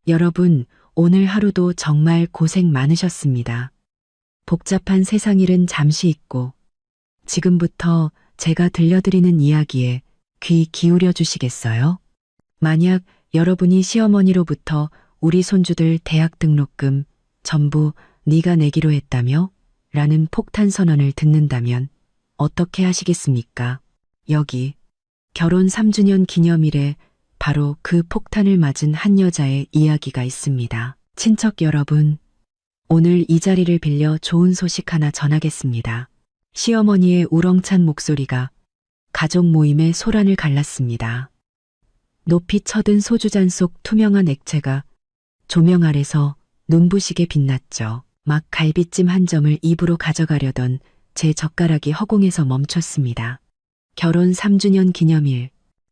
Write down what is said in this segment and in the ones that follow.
여러분, 오늘 하루도 정말 고생 많으셨습니다. 복잡한 세상 일은 잠시 잊고 지금부터 제가 들려드리는 이야기에 귀 기울여 주시겠어요? 만약 여러분이 시어머니로부터 우리 손주들 대학 등록금 전부 네가 내기로 했다며? 라는 폭탄 선언을 듣는다면 어떻게 하시겠습니까? 여기 결혼 3주년 기념일에 바로 그 폭탄을 맞은 한 여자의 이야기가 있습니다. 친척 여러분, 오늘 이 자리를 빌려 좋은 소식 하나 전하겠습니다. 시어머니의 우렁찬 목소리가 가족 모임의 소란을 갈랐습니다. 높이 쳐든 소주잔 속 투명한 액체가 조명 아래서 눈부시게 빛났죠. 막 갈비찜 한 점을 입으로 가져가려던 제 젓가락이 허공에서 멈췄습니다. 결혼 3주년 기념일,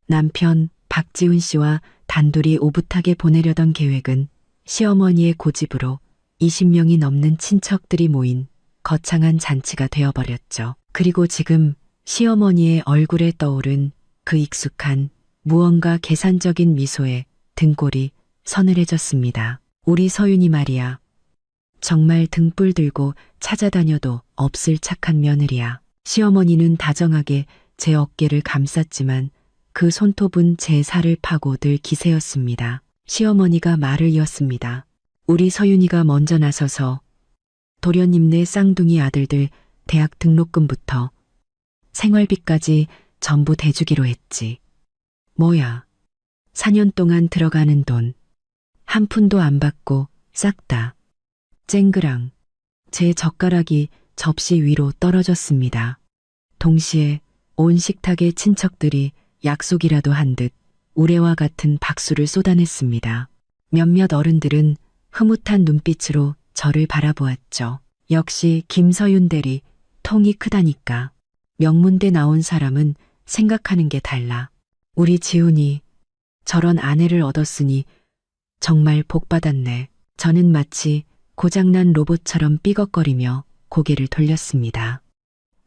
남편 박지훈 씨와 단둘이 오붓하게 보내려던 계획은 시어머니의 고집으로 20명이 넘는 친척들이 모인 거창한 잔치가 되어버렸죠. 그리고 지금 시어머니의 얼굴에 떠오른 그 익숙한 무언가 계산적인 미소에 등골이 서늘해졌습니다. 우리 서윤이 말이야. 정말 등불 들고 찾아다녀도 없을 착한 며느리야. 시어머니는 다정하게 제 어깨를 감쌌지만 그 손톱은 제 살을 파고 늘 기세였습니다. 시어머니가 말을 이었습니다. 우리 서윤이가 먼저 나서서 도련님네 쌍둥이 아들들 대학 등록금부터 생활비까지 전부 대주기로 했지. 뭐야, 4년 동안 들어가는 돈 한 푼도 안 받고 싹 다. 쨍그랑 제 젓가락이 접시 위로 떨어졌습니다. 동시에 온 식탁의 친척들이 약속이라도 한 듯 우레와 같은 박수를 쏟아냈습니다. 몇몇 어른들은 흐뭇한 눈빛으로 저를 바라보았죠. 역시 김서윤 대리 통이 크다니까. 명문대 나온 사람은 생각하는 게 달라. 우리 지훈이 저런 아내를 얻었으니 정말 복 받았네. 저는 마치 고장난 로봇처럼 삐걱거리며 고개를 돌렸습니다.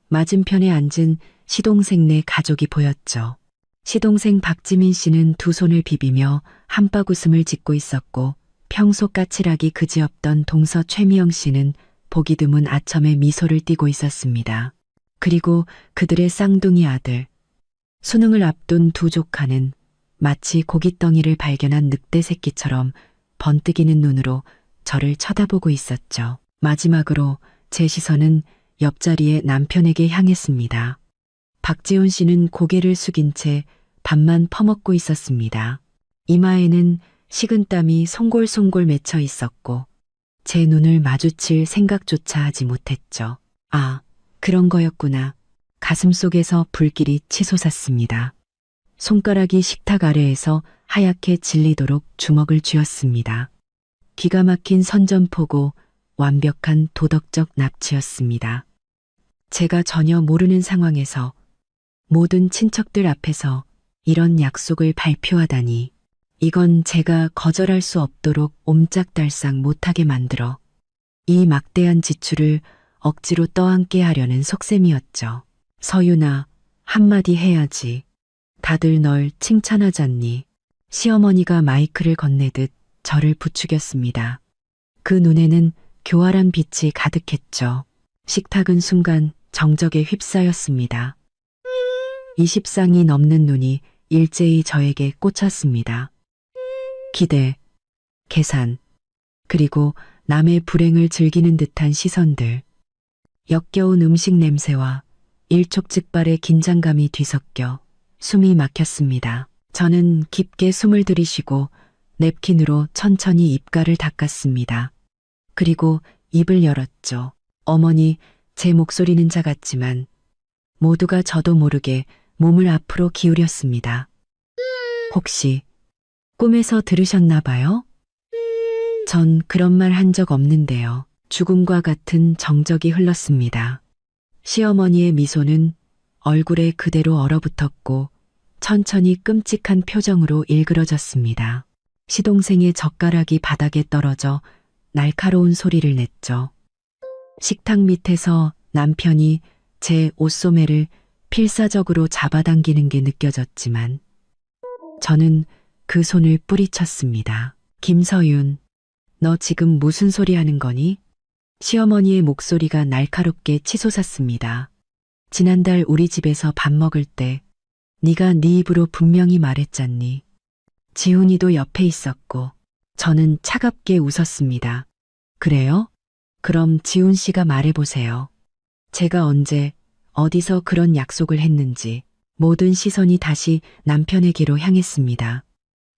맞은편에 앉은 시동생네 가족이 보였죠. 시동생 박지민 씨는 두 손을 비비며 한박 웃음을 짓고 있었고 평소 까칠하기 그지없던 동서 최미영 씨는 보기 드문 아첨의 미소를 띠고 있었습니다. 그리고 그들의 쌍둥이 아들, 수능을 앞둔 두 조카는 마치 고깃덩이를 발견한 늑대 새끼처럼 번뜩이는 눈으로 저를 쳐다보고 있었죠. 마지막으로 제 시선은 옆자리의 남편에게 향했습니다. 박지훈 씨는 고개를 숙인 채 밥만 퍼먹고 있었습니다. 이마에는 식은땀이 송골송골 맺혀 있었고 제 눈을 마주칠 생각조차 하지 못했죠. 아, 그런 거였구나. 가슴속에서 불길이 치솟았습니다. 손가락이 식탁 아래에서 하얗게 질리도록 주먹을 쥐었습니다. 기가 막힌 선전포고 완벽한 도덕적 납치였습니다. 제가 전혀 모르는 상황에서 모든 친척들 앞에서 이런 약속을 발표하다니. 이건 제가 거절할 수 없도록 옴짝달싹 못하게 만들어 이 막대한 지출을 억지로 떠안게 하려는 속셈이었죠. 서윤아, 한마디 해야지. 다들 널 칭찬하잖니. 시어머니가 마이크를 건네듯 저를 부추겼습니다. 그 눈에는 교활한 빛이 가득했죠. 식탁은 순간 정적에 휩싸였습니다. 20쌍이 넘는 눈이 일제히 저에게 꽂혔습니다. 기대, 계산, 그리고 남의 불행을 즐기는 듯한 시선들. 역겨운 음식 냄새와 일촉즉발의 긴장감이 뒤섞여 숨이 막혔습니다. 저는 깊게 숨을 들이쉬고 냅킨으로 천천히 입가를 닦았습니다. 그리고 입을 열었죠. 어머니, 제 목소리는 작았지만 모두가 저도 모르게 몸을 앞으로 기울였습니다. 혹시 꿈에서 들으셨나 봐요? 전 그런 말 한 적 없는데요. 죽음과 같은 정적이 흘렀습니다. 시어머니의 미소는 얼굴에 그대로 얼어붙었고 천천히 끔찍한 표정으로 일그러졌습니다. 시동생의 젓가락이 바닥에 떨어져 날카로운 소리를 냈죠. 식탁 밑에서 남편이 제 옷소매를 필사적으로 잡아당기는 게 느껴졌지만 저는 그 손을 뿌리쳤습니다. 김서윤, 너 지금 무슨 소리 하는 거니? 시어머니의 목소리가 날카롭게 치솟았습니다. 지난달 우리 집에서 밥 먹을 때 네가 네 입으로 분명히 말했잖니. 지훈이도 옆에 있었고 저는 차갑게 웃었습니다. 그래요? 그럼 지훈 씨가 말해보세요. 제가 언제 어디서 그런 약속을 했는지. 모든 시선이 다시 남편에게로 향했습니다.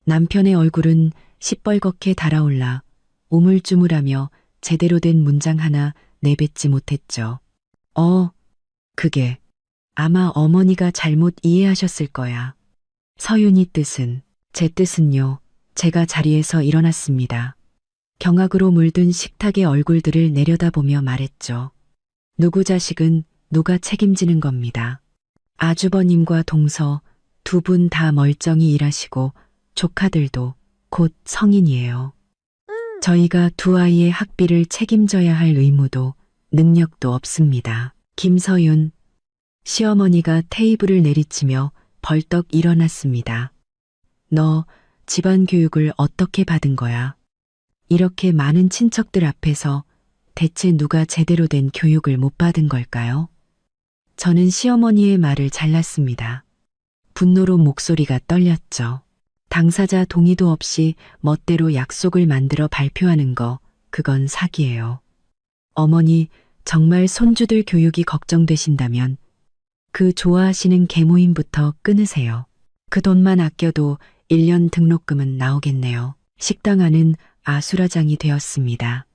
남편의 얼굴은 시뻘겋게 달아올라 우물쭈물하며 제대로 된 문장 하나 내뱉지 못했죠. 그게 아마 어머니가 잘못 이해하셨을 거야. 서윤이 뜻은, 제 뜻은요. 제가 자리에서 일어났습니다. 경악으로 물든 식탁의 얼굴들을 내려다보며 말했죠. 누구 자식은 누가 책임지는 겁니다. 아주버님과 동서 두 분 다 멀쩡히 일하시고 조카들도 곧 성인이에요. 저희가 두 아이의 학비를 책임져야 할 의무도 능력도 없습니다. 김서윤, 시어머니가 테이블을 내리치며 벌떡 일어났습니다. 너 집안 교육을 어떻게 받은 거야? 이렇게 많은 친척들 앞에서 대체 누가 제대로 된 교육을 못 받은 걸까요? 저는 시어머니의 말을 잘랐습니다. 분노로 목소리가 떨렸죠. 당사자 동의도 없이 멋대로 약속을 만들어 발표하는 거, 그건 사기예요. 어머니, 정말 손주들 교육이 걱정되신다면 그 좋아하시는 계모임부터 끊으세요. 그 돈만 아껴도 1년 등록금은 나오겠네요. 식당 안은 아수라장이 되었습니다.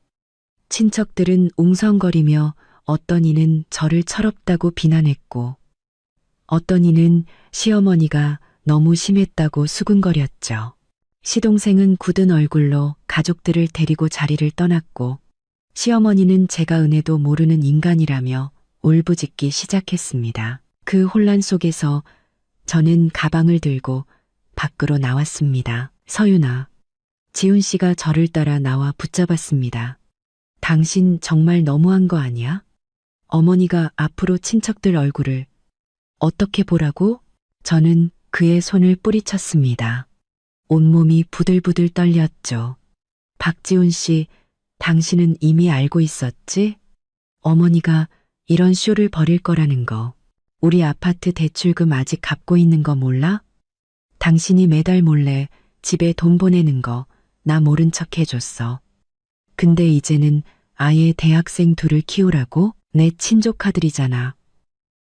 친척들은 웅성거리며 어떤 이는 저를 철없다고 비난했고 어떤 이는 시어머니가 너무 심했다고 수군거렸죠. 시동생은 굳은 얼굴로 가족들을 데리고 자리를 떠났고 시어머니는 제가 은혜도 모르는 인간이라며 울부짖기 시작했습니다. 그 혼란 속에서 저는 가방을 들고 밖으로 나왔습니다. 서윤아, 지훈 씨가 저를 따라 나와 붙잡았습니다. 당신 정말 너무한 거 아니야? 어머니가 앞으로 친척들 얼굴을 어떻게 보라고? 저는 그의 손을 뿌리쳤습니다. 온몸이 부들부들 떨렸죠. 박지훈 씨, 당신은 이미 알고 있었지? 어머니가 이런 쇼를 벌일 거라는 거. 우리 아파트 대출금 아직 갚고 있는 거 몰라? 당신이 매달 몰래 집에 돈 보내는 거 나 모른 척 해줬어. 근데 이제는 아예 대학생 둘을 키우라고? 내 친조카들이잖아.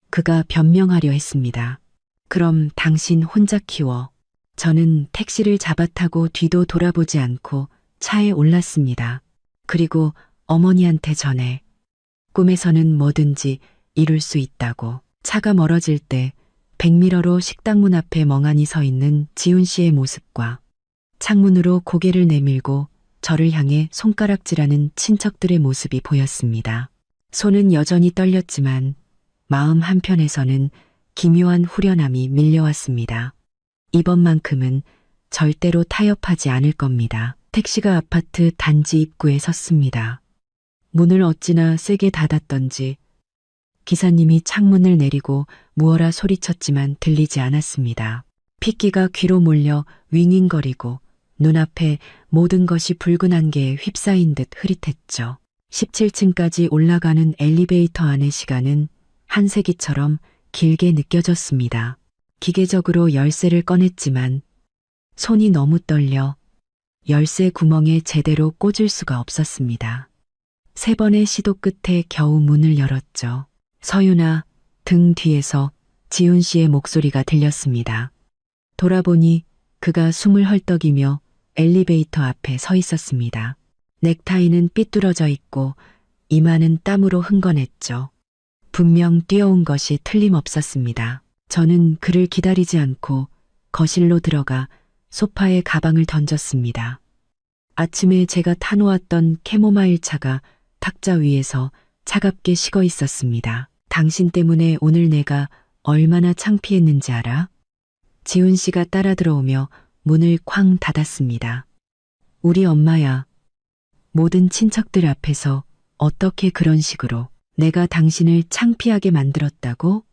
그가 변명하려 했습니다. 그럼 당신 혼자 키워. 저는 택시를 잡아타고 뒤도 돌아보지 않고 차에 올랐습니다. 그리고 어머니한테 전해. 꿈에서는 뭐든지 이룰 수 있다고. 차가 멀어질 때 백미러로 식당 문 앞에 멍하니 서 있는 지훈 씨의 모습과 창문으로 고개를 내밀고 저를 향해 손가락질하는 친척들의 모습이 보였습니다. 손은 여전히 떨렸지만 마음 한편에서는 기묘한 후련함이 밀려왔습니다. 이번만큼은 절대로 타협하지 않을 겁니다. 택시가 아파트 단지 입구에 섰습니다. 문을 어찌나 세게 닫았던지 기사님이 창문을 내리고 무어라 소리쳤지만 들리지 않았습니다. 핏기가 귀로 몰려 윙윙거리고 눈앞에 모든 것이 붉은 안개에 휩싸인 듯 흐릿했죠. 17층까지 올라가는 엘리베이터 안의 시간은 한 세기처럼 길게 느껴졌습니다. 기계적으로 열쇠를 꺼냈지만 손이 너무 떨려 열쇠 구멍에 제대로 꽂을 수가 없었습니다. 3번의 시도 끝에 겨우 문을 열었죠. 서윤아, 등 뒤에서 지훈 씨의 목소리가 들렸습니다. 돌아보니 그가 숨을 헐떡이며 엘리베이터 앞에 서 있었습니다. 넥타이는 삐뚤어져 있고 이마는 땀으로 흥건했죠. 분명 뛰어온 것이 틀림없었습니다. 저는 그를 기다리지 않고 거실로 들어가 소파에 가방을 던졌습니다. 아침에 제가 타놓았던 캐모마일 차가 탁자 위에서 차갑게 식어 있었습니다. 당신 때문에 오늘 내가 얼마나 창피했는지 알아? 지훈 씨가 따라 들어오며 문을 쾅 닫았습니다. 우리 엄마야. 모든 친척들 앞에서 어떻게 그런 식으로 내가 당신을 창피하게 만들었다고?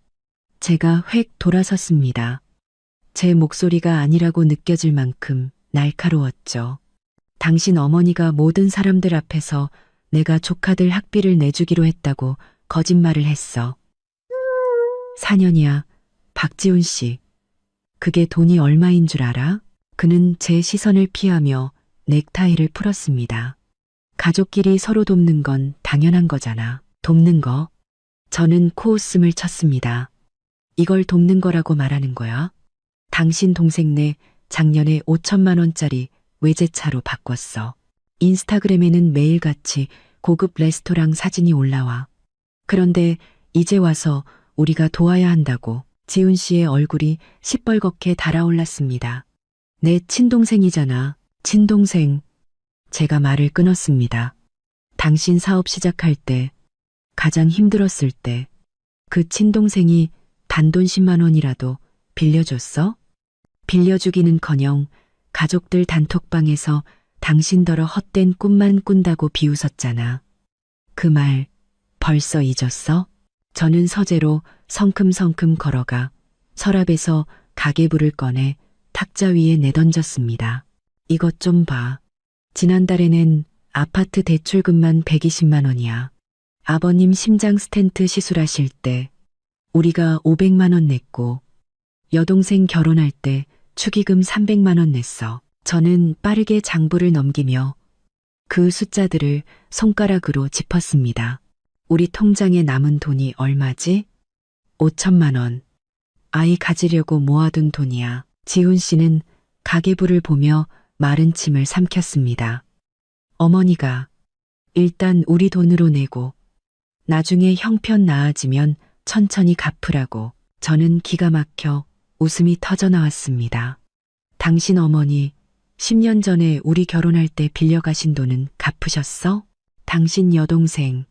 제가 획 돌아섰습니다. 제 목소리가 아니라고 느껴질 만큼 날카로웠죠. 당신 어머니가 모든 사람들 앞에서 내가 조카들 학비를 내주기로 했다고 거짓말을 했어. 4년이야. 박지훈 씨. 그게 돈이 얼마인 줄 알아? 그는 제 시선을 피하며 넥타이를 풀었습니다. 가족끼리 서로 돕는 건 당연한 거잖아. 돕는 거. 저는 코웃음을 쳤습니다. 이걸 돕는 거라고 말하는 거야? 당신 동생네 작년에 5천만 원짜리 외제차로 바꿨어. 인스타그램에는 매일같이 고급 레스토랑 사진이 올라와. 그런데 이제 와서 우리가 도와야 한다고. 지훈 씨의 얼굴이 시뻘겋게 달아올랐습니다. 내 친동생이잖아. 친동생. 제가 말을 끊었습니다. 당신 사업 시작할 때, 가장 힘들었을 때, 그 친동생이 단돈 10만 원이라도 빌려줬어? 빌려주기는커녕 가족들 단톡방에서 당신더러 헛된 꿈만 꾼다고 비웃었잖아. 그 말 벌써 잊었어? 저는 서재로 성큼성큼 걸어가 서랍에서 가계부를 꺼내 탁자 위에 내던졌습니다. 이것 좀 봐. 지난달에 낸 아파트 대출금만 120만 원이야. 아버님 심장 스텐트 시술하실 때 우리가 500만 원 냈고 여동생 결혼할 때 축의금 300만 원 냈어. 저는 빠르게 장부를 넘기며 그 숫자들을 손가락으로 짚었습니다. 우리 통장에 남은 돈이 얼마지? 5천만 원. 아이 가지려고 모아둔 돈이야. 지훈 씨는 가계부를 보며 마른 침을 삼켰습니다. 어머니가 일단 우리 돈으로 내고 나중에 형편 나아지면 천천히 갚으라고. 저는 기가 막혀 웃음이 터져 나왔습니다. 당신 어머니 10년 전에 우리 결혼할 때 빌려가신 돈은 갚으셨어? 당신 여동생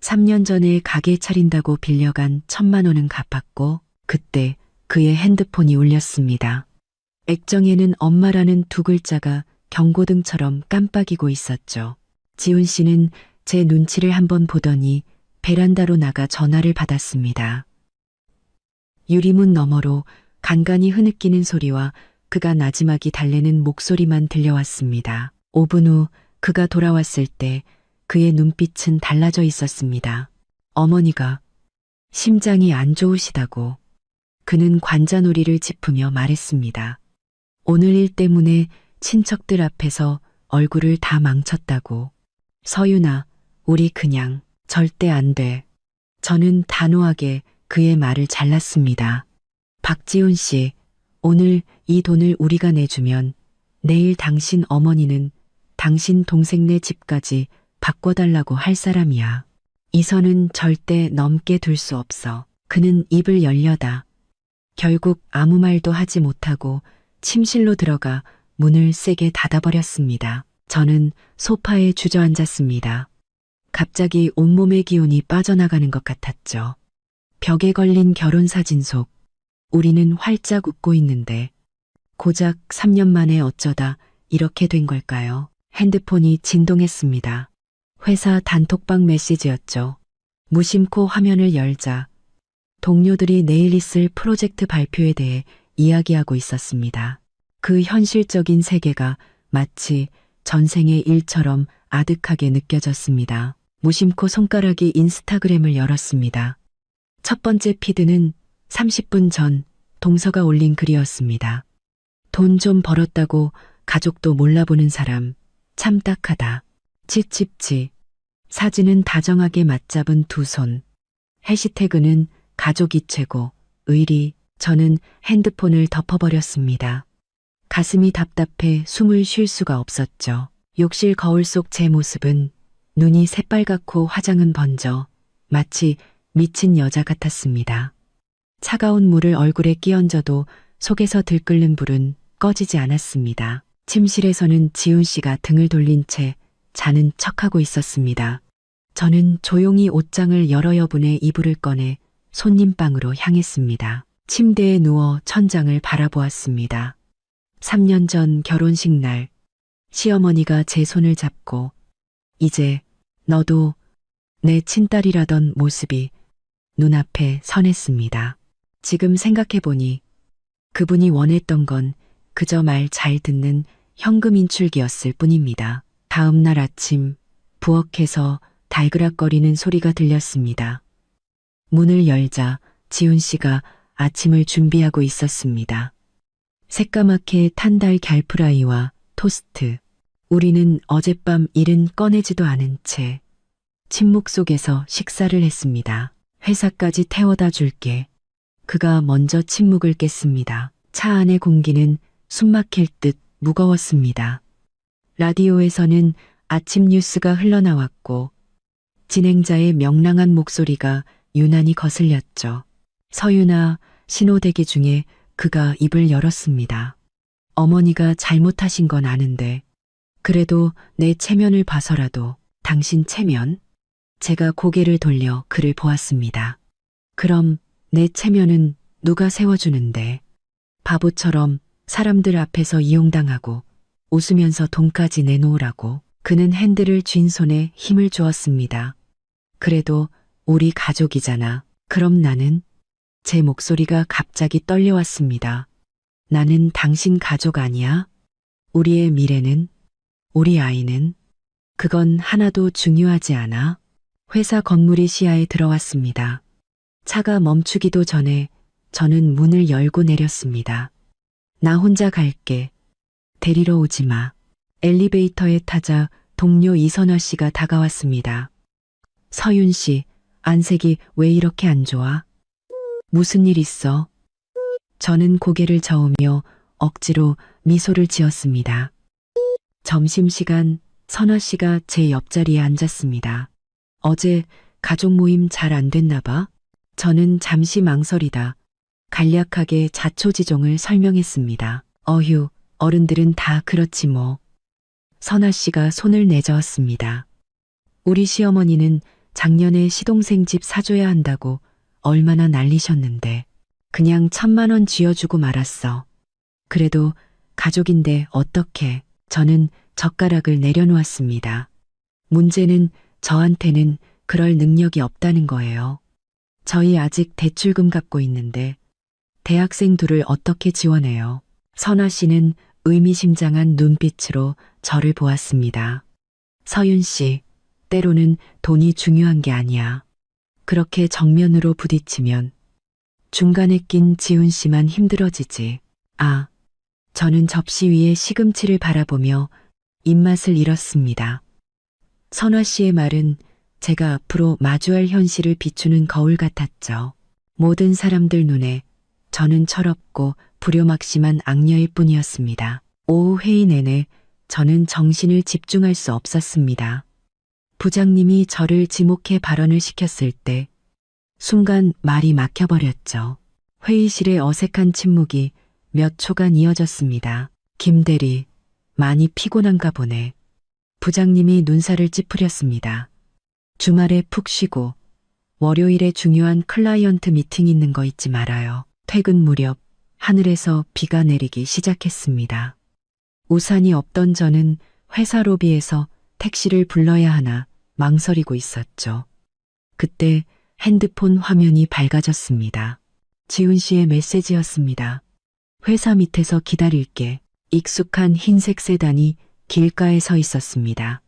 3년 전에 가게 차린다고 빌려간 1,000만 원은 갚았고 그때 그의 핸드폰이 울렸습니다. 액정에는 엄마라는 두 글자가 경고등처럼 깜빡이고 있었죠. 지훈 씨는 제 눈치를 한번 보더니 베란다로 나가 전화를 받았습니다. 유리문 너머로 간간히 흐느끼는 소리와 그가 나지막이 달래는 목소리만 들려왔습니다. 5분 후 그가 돌아왔을 때 그의 눈빛은 달라져 있었습니다. 어머니가 심장이 안 좋으시다고. 그는 관자놀이를 짚으며 말했습니다. 오늘 일 때문에 친척들 앞에서 얼굴을 다 망쳤다고. 서윤아, 우리 그냥 절대 안 돼. 저는 단호하게 그의 말을 잘랐습니다. 박지훈 씨, 오늘 이 돈을 우리가 내주면 내일 당신 어머니는 당신 동생네 집까지 바꿔달라고 할 사람이야. 이 선은 절대 넘게 둘 수 없어. 그는 입을 열려다 결국 아무 말도 하지 못하고 침실로 들어가 문을 세게 닫아버렸습니다. 저는 소파에 주저앉았습니다. 갑자기 온몸의 기운이 빠져나가는 것 같았죠. 벽에 걸린 결혼사진 속 우리는 활짝 웃고 있는데 고작 3년 만에 어쩌다 이렇게 된 걸까요? 핸드폰이 진동했습니다. 회사 단톡방 메시지였죠. 무심코 화면을 열자 동료들이 내일 있을 프로젝트 발표에 대해 이야기하고 있었습니다. 그 현실적인 세계가 마치 전생의 일처럼 아득하게 느껴졌습니다. 무심코 손가락이 인스타그램을 열었습니다. 첫 번째 피드는 30분 전 동서가 올린 글이었습니다. 돈 좀 벌었다고 가족도 몰라보는 사람 참 딱하다. 치칩치. 사진은 다정하게 맞잡은 두 손. 해시태그는 가족이 최고. 의리. 저는 핸드폰을 덮어버렸습니다. 가슴이 답답해 숨을 쉴 수가 없었죠. 욕실 거울 속 제 모습은 눈이 새빨갛고 화장은 번져 마치 미친 여자 같았습니다. 차가운 물을 얼굴에 끼얹어도 속에서 들끓는 불은 꺼지지 않았습니다. 침실에서는 지훈 씨가 등을 돌린 채 자는 척하고 있었습니다. 저는 조용히 옷장을 열어 여분의 이불을 꺼내 손님방으로 향했습니다. 침대에 누워 천장을 바라보았습니다. 3년 전 결혼식 날 시어머니가 제 손을 잡고 이제 너도 내 친딸이라던 모습이 눈앞에 선했습니다. 지금 생각해보니 그분이 원했던 건 그저 말 잘 듣는 현금 인출기였을 뿐입니다. 다음 날 아침 부엌에서 달그락거리는 소리가 들렸습니다. 문을 열자 지훈 씨가 아침을 준비하고 있었습니다. 새까맣게 탄 달 걀프라이와 토스트. 우리는 어젯밤 일은 꺼내지도 않은 채 침묵 속에서 식사를 했습니다. 회사까지 태워다 줄게. 그가 먼저 침묵을 깼습니다. 차 안의 공기는 숨막힐 듯 무거웠습니다. 라디오에서는 아침 뉴스가 흘러나왔고 진행자의 명랑한 목소리가 유난히 거슬렸죠. 서윤아, 신호대기 중에 그가 입을 열었습니다. 어머니가 잘못하신 건 아는데 그래도 내 체면을 봐서라도 당신 체면? 제가 고개를 돌려 그를 보았습니다. 그럼 내 체면은 누가 세워주는데 바보처럼 사람들 앞에서 이용당하고 웃으면서 돈까지 내놓으라고. 그는 핸들을 쥔 손에 힘을 주었습니다. 그래도 우리 가족이잖아. 그럼 나는? 제 목소리가 갑자기 떨려왔습니다. 나는 당신 가족 아니야? 우리의 미래는? 우리 아이는? 그건 하나도 중요하지 않아? 회사 건물이 시야에 들어왔습니다. 차가 멈추기도 전에 저는 문을 열고 내렸습니다. 나 혼자 갈게. 데리러 오지 마. 엘리베이터에 타자 동료 이선화 씨가 다가왔습니다. 서윤 씨, 안색이 왜 이렇게 안 좋아? 무슨 일 있어? 저는 고개를 저으며 억지로 미소를 지었습니다. 점심시간 선화 씨가 제 옆자리에 앉았습니다. 어제 가족 모임 잘 안 됐나 봐. 저는 잠시 망설이다 간략하게 자초지종을 설명했습니다. 어휴, 어른들은 다 그렇지 뭐. 선아 씨가 손을 내저었습니다. 우리 시어머니는 작년에 시동생 집 사줘야 한다고 얼마나 난리셨는데 그냥 1,000만 원 쥐어주고 말았어. 그래도 가족인데 어떻게. 저는 젓가락을 내려놓았습니다. 문제는 저한테는 그럴 능력이 없다는 거예요. 저희 아직 대출금 갚고 있는데 대학생 둘을 어떻게 지원해요? 선아 씨는 의미심장한 눈빛으로 저를 보았습니다. 서윤 씨, 때로는 돈이 중요한 게 아니야. 그렇게 정면으로 부딪히면 중간에 낀 지훈 씨만 힘들어지지. 아, 저는 접시 위에 시금치를 바라보며 입맛을 잃었습니다. 선화 씨의 말은 제가 앞으로 마주할 현실을 비추는 거울 같았죠. 모든 사람들 눈에 저는 철없고 불효막심한 악녀일 뿐이었습니다. 오후 회의 내내 저는 정신을 집중할 수 없었습니다. 부장님이 저를 지목해 발언을 시켰을 때 순간 말이 막혀버렸죠. 회의실의 어색한 침묵이 몇 초간 이어졌습니다. 김대리, 많이 피곤한가 보네. 부장님이 눈살을 찌푸렸습니다. 주말에 푹 쉬고 월요일에 중요한 클라이언트 미팅 있는 거 잊지 말아요. 퇴근 무렵 하늘에서 비가 내리기 시작했습니다. 우산이 없던 저는 회사 로비에서 택시를 불러야 하나 망설이고 있었죠. 그때 핸드폰 화면이 밝아졌습니다. 지훈 씨의 메시지였습니다. 회사 밑에서 기다릴게. 익숙한 흰색 세단이 길가에 서 있었습니다.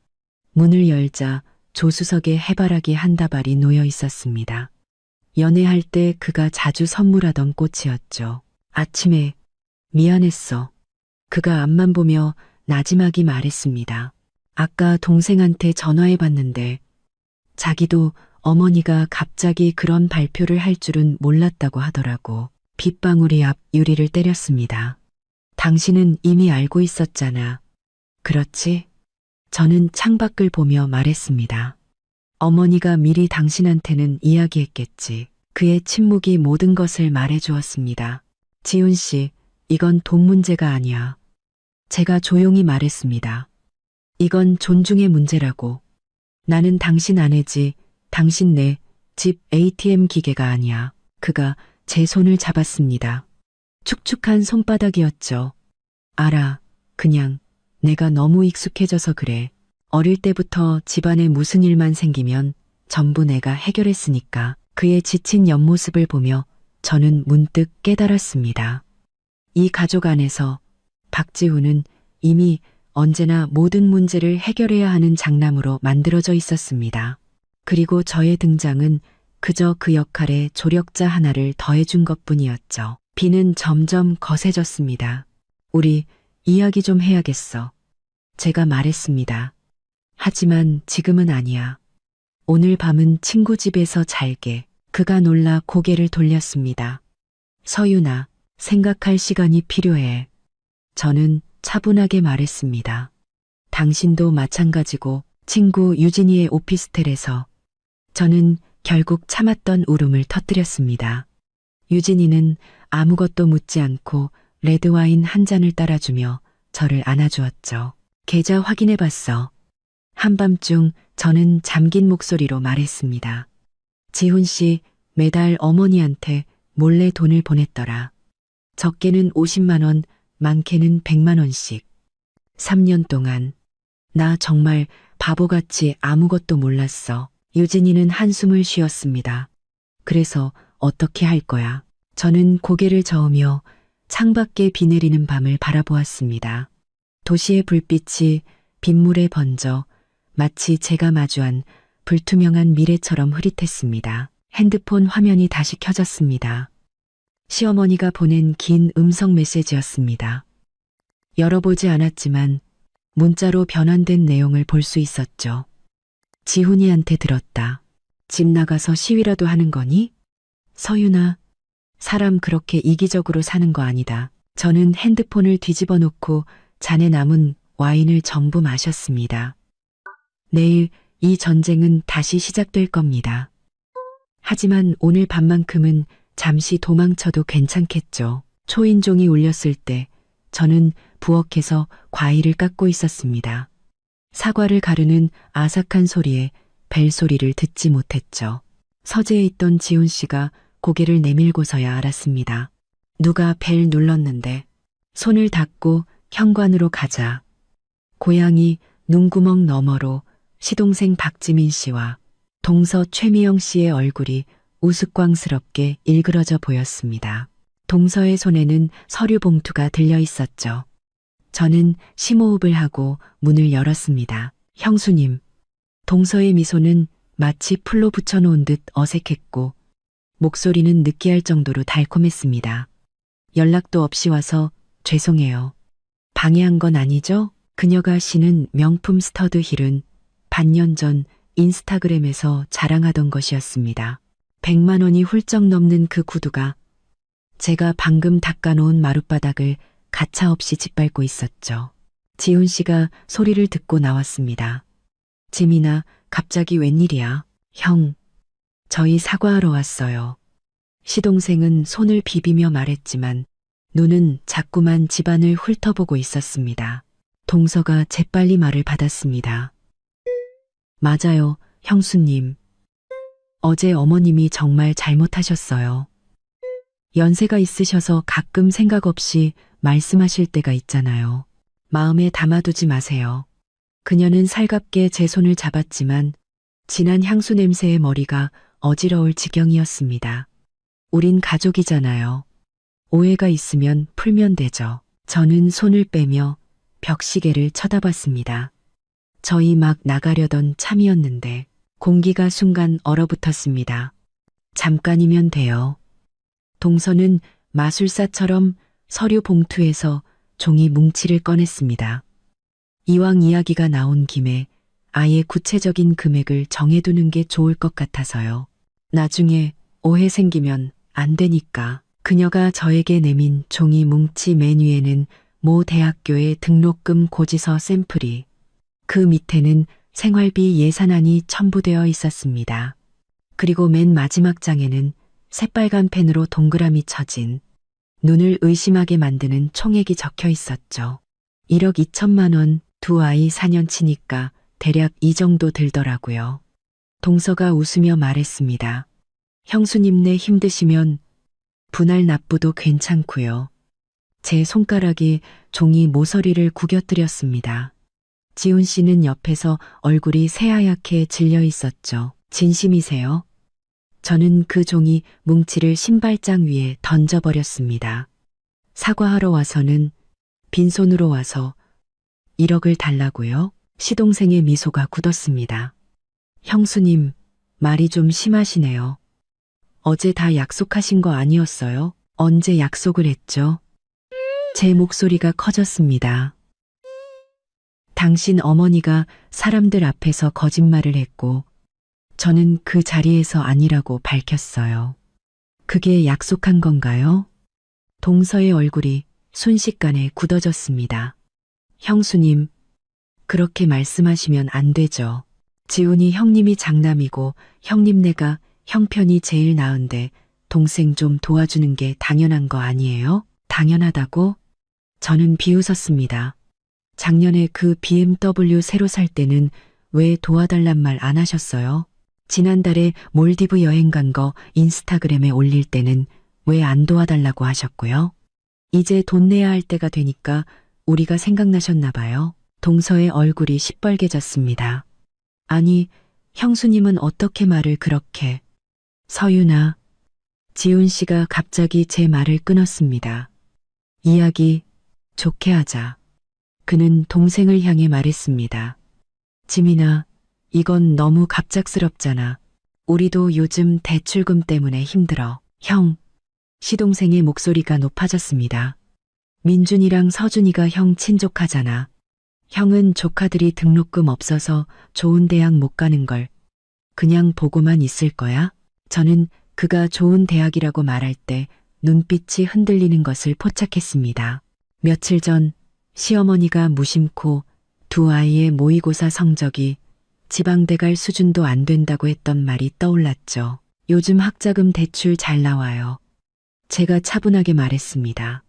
문을 열자 조수석에 해바라기 한 다발이 놓여 있었습니다. 연애할 때 그가 자주 선물하던 꽃이었죠. 아침에 미안했어. 그가 앞만 보며 나지막이 말했습니다. 아까 동생한테 전화해 봤는데 자기도 어머니가 갑자기 그런 발표를 할 줄은 몰랐다고 하더라고. 빗방울이 앞 유리를 때렸습니다. 당신은 이미 알고 있었잖아. 그렇지? 저는 창밖을 보며 말했습니다. 어머니가 미리 당신한테는 이야기했겠지. 그의 침묵이 모든 것을 말해주었습니다. 지훈 씨, 이건 돈 문제가 아니야. 제가 조용히 말했습니다. 이건 존중의 문제라고. 나는 당신 아내지, 당신 내 집 ATM 기계가 아니야. 그가 제 손을 잡았습니다. 축축한 손바닥이었죠. 알아. 그냥 내가 너무 익숙해져서 그래. 어릴 때부터 집안에 무슨 일만 생기면 전부 내가 해결했으니까. 그의 지친 옆모습을 보며 저는 문득 깨달았습니다. 이 가족 안에서 박지훈은 이미 언제나 모든 문제를 해결해야 하는 장남으로 만들어져 있었습니다. 그리고 저의 등장은 그저 그 역할에 조력자 하나를 더해준 것뿐이었죠. 비는 점점 거세졌습니다. 우리 이야기 좀 해야겠어. 제가 말했습니다. 하지만 지금은 아니야. 오늘 밤은 친구 집에서 잘게. 그가 놀라 고개를 돌렸습니다. 서윤아, 생각할 시간이 필요해. 저는 차분하게 말했습니다. 당신도 마찬가지고 친구 유진이의 오피스텔에서. 저는 결국 참았던 울음을 터뜨렸습니다. 유진이는 아무것도 묻지 않고 레드와인 한 잔을 따라주며 저를 안아주었죠. 계좌 확인해 봤어. 한밤중 저는 잠긴 목소리로 말했습니다. 지훈 씨 매달 어머니한테 몰래 돈을 보냈더라. 적게는 50만 원, 많게는 100만 원씩. 3년 동안. 나 정말 바보같이 아무것도 몰랐어. 유진이는 한숨을 쉬었습니다. 그래서 어떻게 할 거야? 저는 고개를 저으며 창밖에 비 내리는 밤을 바라보았습니다. 도시의 불빛이 빗물에 번져 마치 제가 마주한 불투명한 미래처럼 흐릿했습니다. 핸드폰 화면이 다시 켜졌습니다. 시어머니가 보낸 긴 음성 메시지였습니다. 열어보지 않았지만 문자로 변환된 내용을 볼 수 있었죠. 지훈이한테 들었다. 집 나가서 시위라도 하는 거니? 서윤아, 사람 그렇게 이기적으로 사는 거 아니다. 저는 핸드폰을 뒤집어 놓고 잔에 남은 와인을 전부 마셨습니다. 내일 이 전쟁은 다시 시작될 겁니다. 하지만 오늘 밤만큼은 잠시 도망쳐도 괜찮겠죠. 초인종이 울렸을 때 저는 부엌에서 과일을 깎고 있었습니다. 사과를 가르는 아삭한 소리에 벨소리를 듣지 못했죠. 서재에 있던 지훈 씨가 고개를 내밀고서야 알았습니다. 누가 벨 눌렀는데. 손을 닦고 현관으로 가자. 고양이 눈구멍 너머로 시동생 박지민 씨와 동서 최미영 씨의 얼굴이 우스꽝스럽게 일그러져 보였습니다. 동서의 손에는 서류 봉투가 들려 있었죠. 저는 심호흡을 하고 문을 열었습니다. 형수님. 동서의 미소는 마치 풀로 붙여놓은 듯 어색했고 목소리는 느끼할 정도로 달콤했습니다. 연락도 없이 와서 죄송해요. 방해한 건 아니죠? 그녀가 신은 명품 스터드 힐은 반년 전 인스타그램에서 자랑하던 것이었습니다. 100만 원이 훌쩍 넘는 그 구두가 제가 방금 닦아놓은 마룻바닥을 가차없이 짓밟고 있었죠. 지훈 씨가 소리를 듣고 나왔습니다. 지민아, 갑자기 웬일이야? 형, 저희 사과하러 왔어요. 시동생은 손을 비비며 말했지만 눈은 자꾸만 집안을 훑어보고 있었습니다. 동서가 재빨리 말을 받았습니다. 맞아요, 형수님. 어제 어머님이 정말 잘못하셨어요. 연세가 있으셔서 가끔 생각 없이 말씀하실 때가 있잖아요. 마음에 담아두지 마세요. 그녀는 살갑게 제 손을 잡았지만 진한 향수 냄새의 머리가 어지러울 지경이었습니다. 우린 가족이잖아요. 오해가 있으면 풀면 되죠. 저는 손을 빼며 벽시계를 쳐다봤습니다. 저희 막 나가려던 참이었는데 공기가 순간 얼어붙었습니다. 잠깐이면 돼요. 동서는 마술사처럼 서류 봉투에서 종이 뭉치를 꺼냈습니다. 이왕 이야기가 나온 김에 아예 구체적인 금액을 정해두는 게 좋을 것 같아서요. 나중에 오해 생기면 안 되니까. 그녀가 저에게 내민 종이 뭉치 맨 위에는 모 대학교의 등록금 고지서 샘플이, 그 밑에는 생활비 예산안이 첨부되어 있었습니다. 그리고 맨 마지막 장에는 새빨간 펜으로 동그라미 쳐진 눈을 의심하게 만드는 총액이 적혀 있었죠. 1억 2천만 원, 두 아이 4년치니까 대략 이 정도 들더라고요. 동서가 웃으며 말했습니다. 형수님네 힘드시면 분할 납부도 괜찮고요. 제 손가락이 종이 모서리를 구겨뜨렸습니다. 지훈 씨는 옆에서 얼굴이 새하얗게 질려 있었죠. 진심이세요? 저는 그 종이 뭉치를 신발장 위에 던져버렸습니다. 사과하러 와서는 빈손으로 와서 1억을 달라고요? 시동생의 미소가 굳었습니다. 형수님, 말이 좀 심하시네요. 어제 다 약속하신 거 아니었어요? 언제 약속을 했죠? 제 목소리가 커졌습니다. 당신 어머니가 사람들 앞에서 거짓말을 했고, 저는 그 자리에서 아니라고 밝혔어요. 그게 약속한 건가요? 동서의 얼굴이 순식간에 굳어졌습니다. 형수님, 그렇게 말씀하시면 안 되죠. 지훈이 형님이 장남이고 형님네가 형편이 제일 나은데 동생 좀 도와주는 게 당연한 거 아니에요? 당연하다고? 저는 비웃었습니다. 작년에 그 BMW 새로 살 때는 왜 도와달란 말 안 하셨어요? 지난달에 몰디브 여행 간 거 인스타그램에 올릴 때는 왜 안 도와달라고 하셨고요? 이제 돈 내야 할 때가 되니까 우리가 생각나셨나 봐요. 동서의 얼굴이 시뻘개졌습니다. 아니, 형수님은 어떻게 말을 그렇게. 서윤아, 지훈 씨가 갑자기 제 말을 끊었습니다. 이야기 좋게 하자. 그는 동생을 향해 말했습니다. 지민아, 이건 너무 갑작스럽잖아. 우리도 요즘 대출금 때문에 힘들어. 형, 시동생의 목소리가 높아졌습니다. 민준이랑 서준이가 형 친족하잖아. 형은 조카들이 등록금 없어서 좋은 대학 못 가는 걸 그냥 보고만 있을 거야? 저는 그가 좋은 대학이라고 말할 때 눈빛이 흔들리는 것을 포착했습니다. 며칠 전 시어머니가 무심코 두 아이의 모의고사 성적이 지방대 갈 수준도 안 된다고 했던 말이 떠올랐죠. 요즘 학자금 대출 잘 나와요. 제가 차분하게 말했습니다.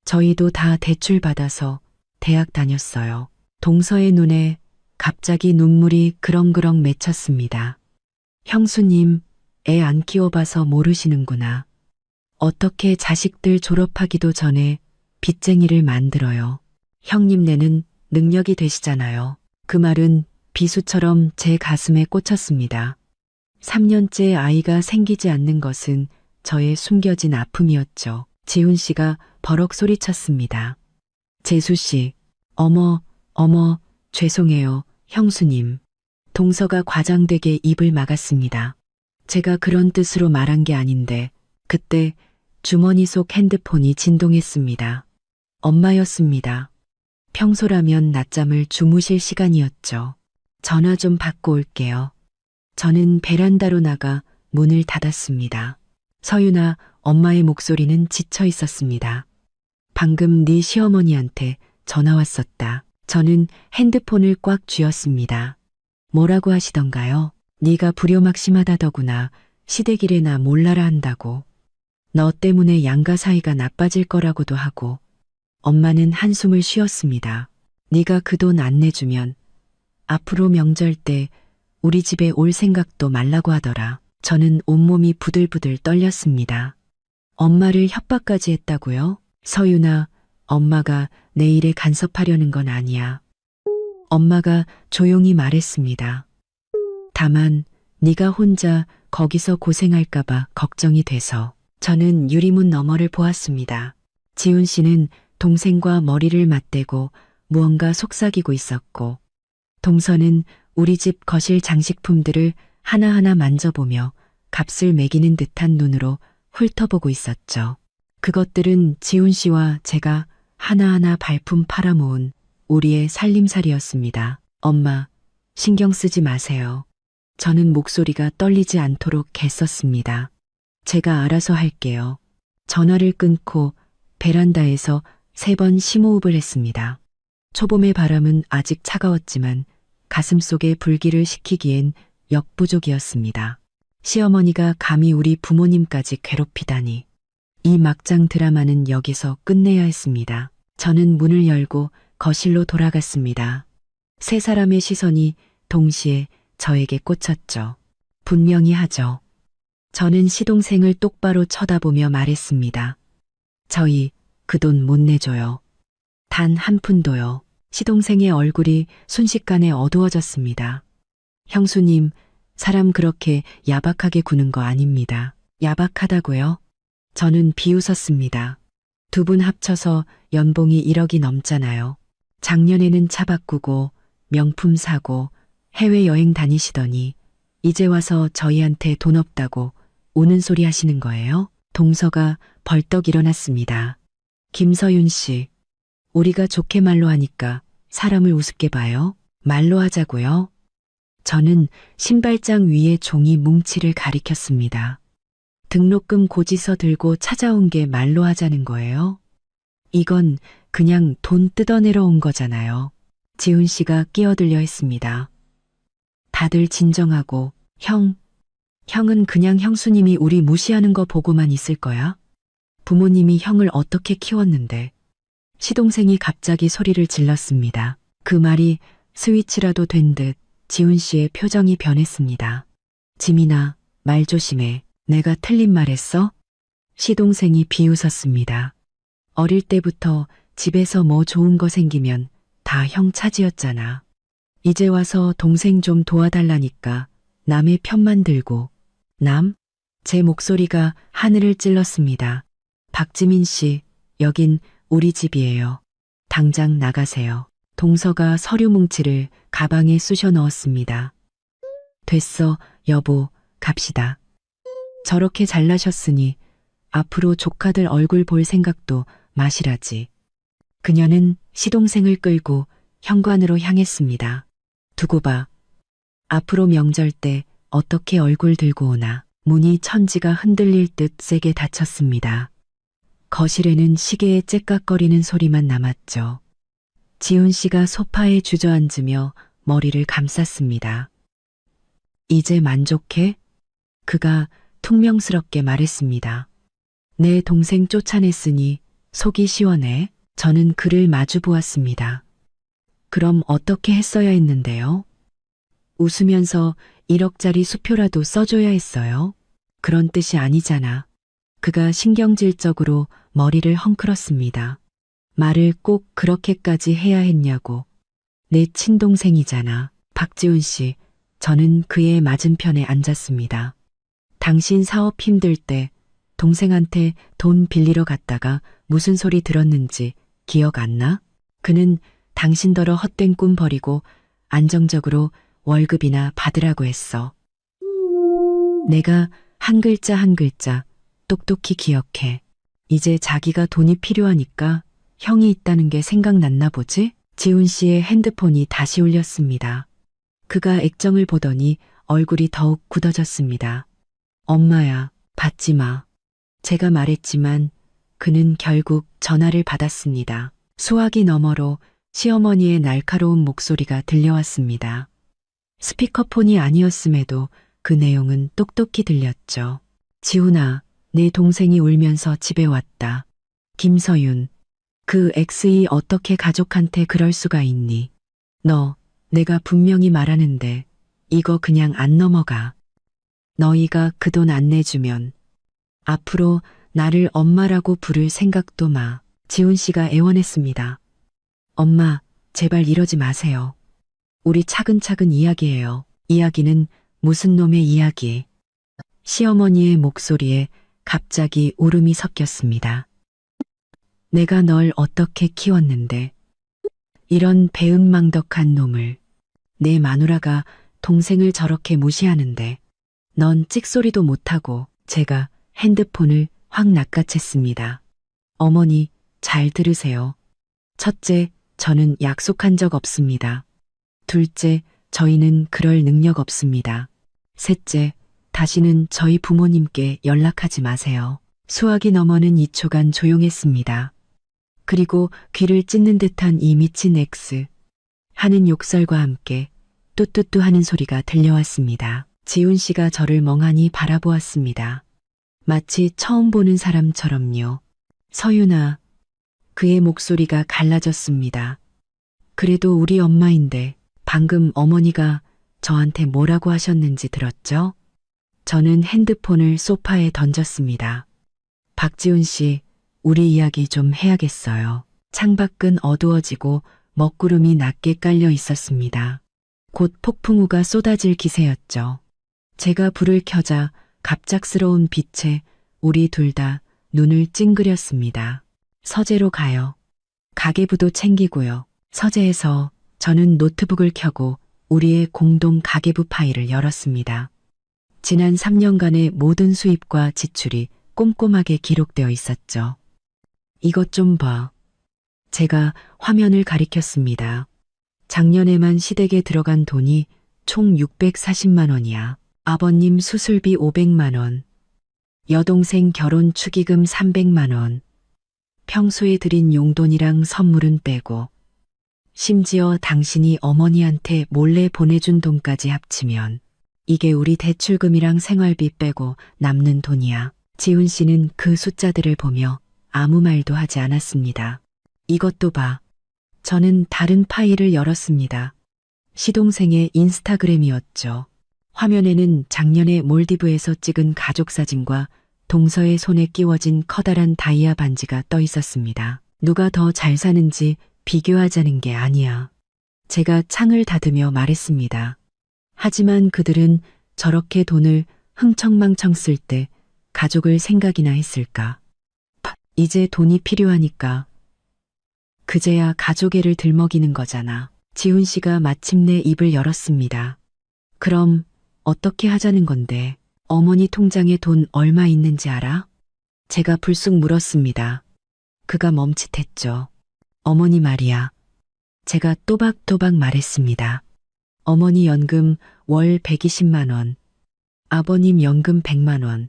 저희도 다 대출 받아서 대학 다녔어요. 동서의 눈에 갑자기 눈물이 그렁그렁 맺혔습니다. 형수님, 애 안 키워봐서 모르시는구나. 어떻게 자식들 졸업하기도 전에 빚쟁이를 만들어요. 형님네는 능력이 되시잖아요. 그 말은 비수처럼 제 가슴에 꽂혔습니다. 3년째 아이가 생기지 않는 것은 저의 숨겨진 아픔이었죠. 지훈 씨가 버럭 소리쳤습니다. 재수 씨, 어머, 죄송해요, 형수님. 동서가 과장되게 입을 막았습니다. 제가 그런 뜻으로 말한 게 아닌데, 그때 주머니 속 핸드폰이 진동했습니다. 엄마였습니다. 평소라면 낮잠을 주무실 시간이었죠. 전화 좀 받고 올게요. 저는 베란다로 나가 문을 닫았습니다. 서윤아, 엄마의 목소리는 지쳐 있었습니다. 방금 네 시어머니한테 전화 왔었다. 저는 핸드폰을 꽉 쥐었습니다. 뭐라고 하시던가요? 네가 불효막심하다더구나. 시댁이래 나 몰라라 한다고. 너 때문에 양가 사이가 나빠질 거라고도 하고. 엄마는 한숨을 쉬었습니다. 네가 그 돈 안 내주면 앞으로 명절 때 우리 집에 올 생각도 말라고 하더라. 저는 온몸이 부들부들 떨렸습니다. 엄마를 협박까지 했다고요? 서윤아, 엄마가 내 일에 간섭하려는 건 아니야. 엄마가 조용히 말했습니다. 다만 네가 혼자 거기서 고생할까 봐 걱정이 돼서. 저는 유리문 너머를 보았습니다. 지훈 씨는 동생과 머리를 맞대고 무언가 속삭이고 있었고, 동서는 우리 집 거실 장식품들을 하나하나 만져보며 값을 매기는 듯한 눈으로 훑어보고 있었죠. 그것들은 지훈 씨와 제가 하나하나 발품 팔아모은 우리의 살림살이였습니다. 엄마, 신경 쓰지 마세요. 저는 목소리가 떨리지 않도록 애썼습니다. 제가 알아서 할게요. 전화를 끊고 베란다에서 3번 심호흡을 했습니다. 초봄의 바람은 아직 차가웠지만 가슴속에 불길을 식히기엔 역부족이었습니다. 시어머니가 감히 우리 부모님까지 괴롭히다니. 이 막장 드라마는 여기서 끝내야 했습니다. 저는 문을 열고 거실로 돌아갔습니다. 세 사람의 시선이 동시에 저에게 꽂혔죠. 분명히 하죠. 저는 시동생을 똑바로 쳐다보며 말했습니다. 저희 그 돈 못 내줘요. 단 한 푼도요. 시동생의 얼굴이 순식간에 어두워졌습니다. 형수님, 사람 그렇게 야박하게 구는 거 아닙니다. 야박하다고요? 저는 비웃었습니다. 두 분 합쳐서 연봉이 1억이 넘잖아요. 작년에는 차 바꾸고 명품 사고 해외여행 다니시더니 이제 와서 저희한테 돈 없다고 우는 소리 하시는 거예요? 동서가 벌떡 일어났습니다. 김서윤 씨, 우리가 좋게 말로 하니까 사람을 우습게 봐요? 말로 하자고요? 저는 신발장 위에 종이 뭉치를 가리켰습니다. 등록금 고지서 들고 찾아온 게 말로 하자는 거예요? 이건 그냥 돈 뜯어내러 온 거잖아요. 지훈 씨가 끼어들려 했습니다. 다들 진정하고, 형은 그냥 형수님이 우리 무시하는 거 보고만 있을 거야? 부모님이 형을 어떻게 키웠는데. 시동생이 갑자기 소리를 질렀습니다. 그 말이 스위치라도 된 듯 지훈 씨의 표정이 변했습니다. 지민아, 말 조심해. 내가 틀린 말 했어? 시동생이 비웃었습니다. 어릴 때부터 집에서 뭐 좋은 거 생기면 다 형 차지였잖아. 이제 와서 동생 좀 도와달라니까 남의 편만 들고. 제 목소리가 하늘을 찔렀습니다. 박지민 씨, 여긴 우리 집이에요. 당장 나가세요. 동서가 서류 뭉치를 가방에 쑤셔 넣었습니다. 됐어, 여보, 갑시다. 저렇게 잘나셨으니 앞으로 조카들 얼굴 볼 생각도 마시라지. 그녀는 시동생을 끌고 현관으로 향했습니다. 두고 봐. 앞으로 명절 때 어떻게 얼굴 들고 오나. 문이 천지가 흔들릴 듯 세게 닫혔습니다. 거실에는 시계의 째깍거리는 소리만 남았죠. 지훈 씨가 소파에 주저앉으며 머리를 감쌌습니다. 이제 만족해? 그가 퉁명스럽게 말했습니다. 내 동생 쫓아냈으니 속이 시원해. 저는 그를 마주 보았습니다. 그럼 어떻게 했어야 했는데요? 웃으면서 1억짜리 수표라도 써줘야 했어요. 그런 뜻이 아니잖아. 그가 신경질적으로 머리를 헝클었습니다. 말을 꼭 그렇게까지 해야 했냐고. 내 친동생이잖아. 박지훈 씨, 저는 그의 맞은편에 앉았습니다. 당신 사업 힘들 때 동생한테 돈 빌리러 갔다가 무슨 소리 들었는지 기억 안 나? 그는 당신더러 헛된 꿈 버리고 안정적으로 월급이나 받으라고 했어. 내가 한 글자 한 글자 똑똑히 기억해. 이제 자기가 돈이 필요하니까 형이 있다는 게 생각났나 보지? 지훈 씨의 핸드폰이 다시 울렸습니다. 그가 액정을 보더니 얼굴이 더욱 굳어졌습니다. 엄마야, 받지 마. 제가 말했지만 그는 결국 전화를 받았습니다. 수화기 너머로 시어머니의 날카로운 목소리가 들려왔습니다. 스피커폰이 아니었음에도 그 내용은 똑똑히 들렸죠. 지훈아, 내 동생이 울면서 집에 왔다. 김서윤, 그 엑스이 어떻게 가족한테 그럴 수가 있니? 내가 분명히 말하는데 이거 그냥 안 넘어가. 너희가 그 돈 안 내주면 앞으로 나를 엄마라고 부를 생각도 마. 지훈 씨가 애원했습니다. 엄마, 제발 이러지 마세요. 우리 차근차근 이야기해요. 이야기는 무슨 놈의 이야기? 시어머니의 목소리에 갑자기 울음이 섞였습니다. 내가 널 어떻게 키웠는데 이런 배은망덕한 놈을. 내 마누라가 동생을 저렇게 무시하는데 넌 찍소리도 못하고. 제가 핸드폰을 확 낚아챘습니다. 어머니, 잘 들으세요. 첫째, 저는 약속한 적 없습니다. 둘째, 저희는 그럴 능력 없습니다. 셋째, 다시는 저희 부모님께 연락하지 마세요. 수화기 너머는 2초간 조용했습니다. 그리고 귀를 찢는 듯한 이 미친 X 하는 욕설과 함께 뚜뚜뚜 하는 소리가 들려왔습니다. 지훈 씨가 저를 멍하니 바라보았습니다. 마치 처음 보는 사람처럼요. 서윤아, 그의 목소리가 갈라졌습니다. 그래도 우리 엄마인데 방금 어머니가 저한테 뭐라고 하셨는지 들었죠? 저는 핸드폰을 소파에 던졌습니다. 박지훈 씨, 우리 이야기 좀 해야겠어요. 창밖은 어두워지고 먹구름이 낮게 깔려 있었습니다. 곧 폭풍우가 쏟아질 기세였죠. 제가 불을 켜자 갑작스러운 빛에 우리 둘 다 눈을 찡그렸습니다. 서재로 가요. 가계부도 챙기고요. 서재에서 저는 노트북을 켜고 우리의 공동 가계부 파일을 열었습니다. 지난 3년간의 모든 수입과 지출이 꼼꼼하게 기록되어 있었죠. 이것 좀 봐. 제가 화면을 가리켰습니다. 작년에만 시댁에 들어간 돈이 총 640만 원이야. 아버님 수술비 500만 원, 여동생 결혼 축의금 300만 원, 평소에 드린 용돈이랑 선물은 빼고, 심지어 당신이 어머니한테 몰래 보내준 돈까지 합치면 이게 우리 대출금이랑 생활비 빼고 남는 돈이야. 지훈 씨는 그 숫자들을 보며 아무 말도 하지 않았습니다. 이것도 봐. 저는 다른 파일을 열었습니다. 시동생의 인스타그램이었죠. 화면에는 작년에 몰디브에서 찍은 가족 사진과 동서의 손에 끼워진 커다란 다이아 반지가 떠 있었습니다. 누가 더 잘 사는지 비교하자는 게 아니야. 제가 창을 닫으며 말했습니다. 하지만 그들은 저렇게 돈을 흥청망청 쓸 때 가족을 생각이나 했을까? 이제 돈이 필요하니까. 그제야 가족애를 들먹이는 거잖아. 지훈 씨가 마침내 입을 열었습니다. 그럼 어떻게 하자는 건데? 어머니 통장에 돈 얼마 있는지 알아? 제가 불쑥 물었습니다. 그가 멈칫했죠. 어머니 말이야. 제가 또박또박 말했습니다. 어머니 연금 월 120만 원, 아버님 연금 100만 원.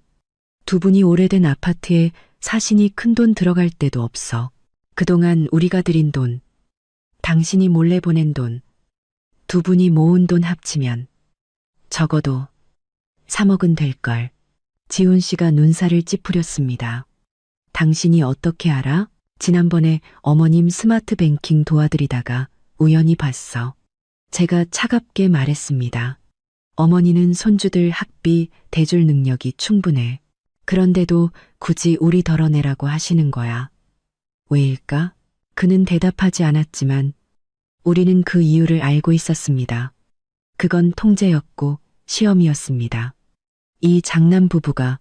두 분이 오래된 아파트에 사신이 큰돈 들어갈 때도 없어. 그동안 우리가 들인 돈, 당신이 몰래 보낸 돈, 두 분이 모은 돈 합치면 적어도 3억은 될걸. 지훈 씨가 눈살을 찌푸렸습니다. 당신이 어떻게 알아? 지난번에 어머님 스마트 뱅킹 도와드리다가 우연히 봤어. 제가 차갑게 말했습니다. 어머니는 손주들 학비 대줄 능력이 충분해. 그런데도 굳이 우리 덜어내라고 하시는 거야. 왜일까? 그는 대답하지 않았지만 우리는 그 이유를 알고 있었습니다. 그건 통제였고 시험이었습니다. 이 장남 부부가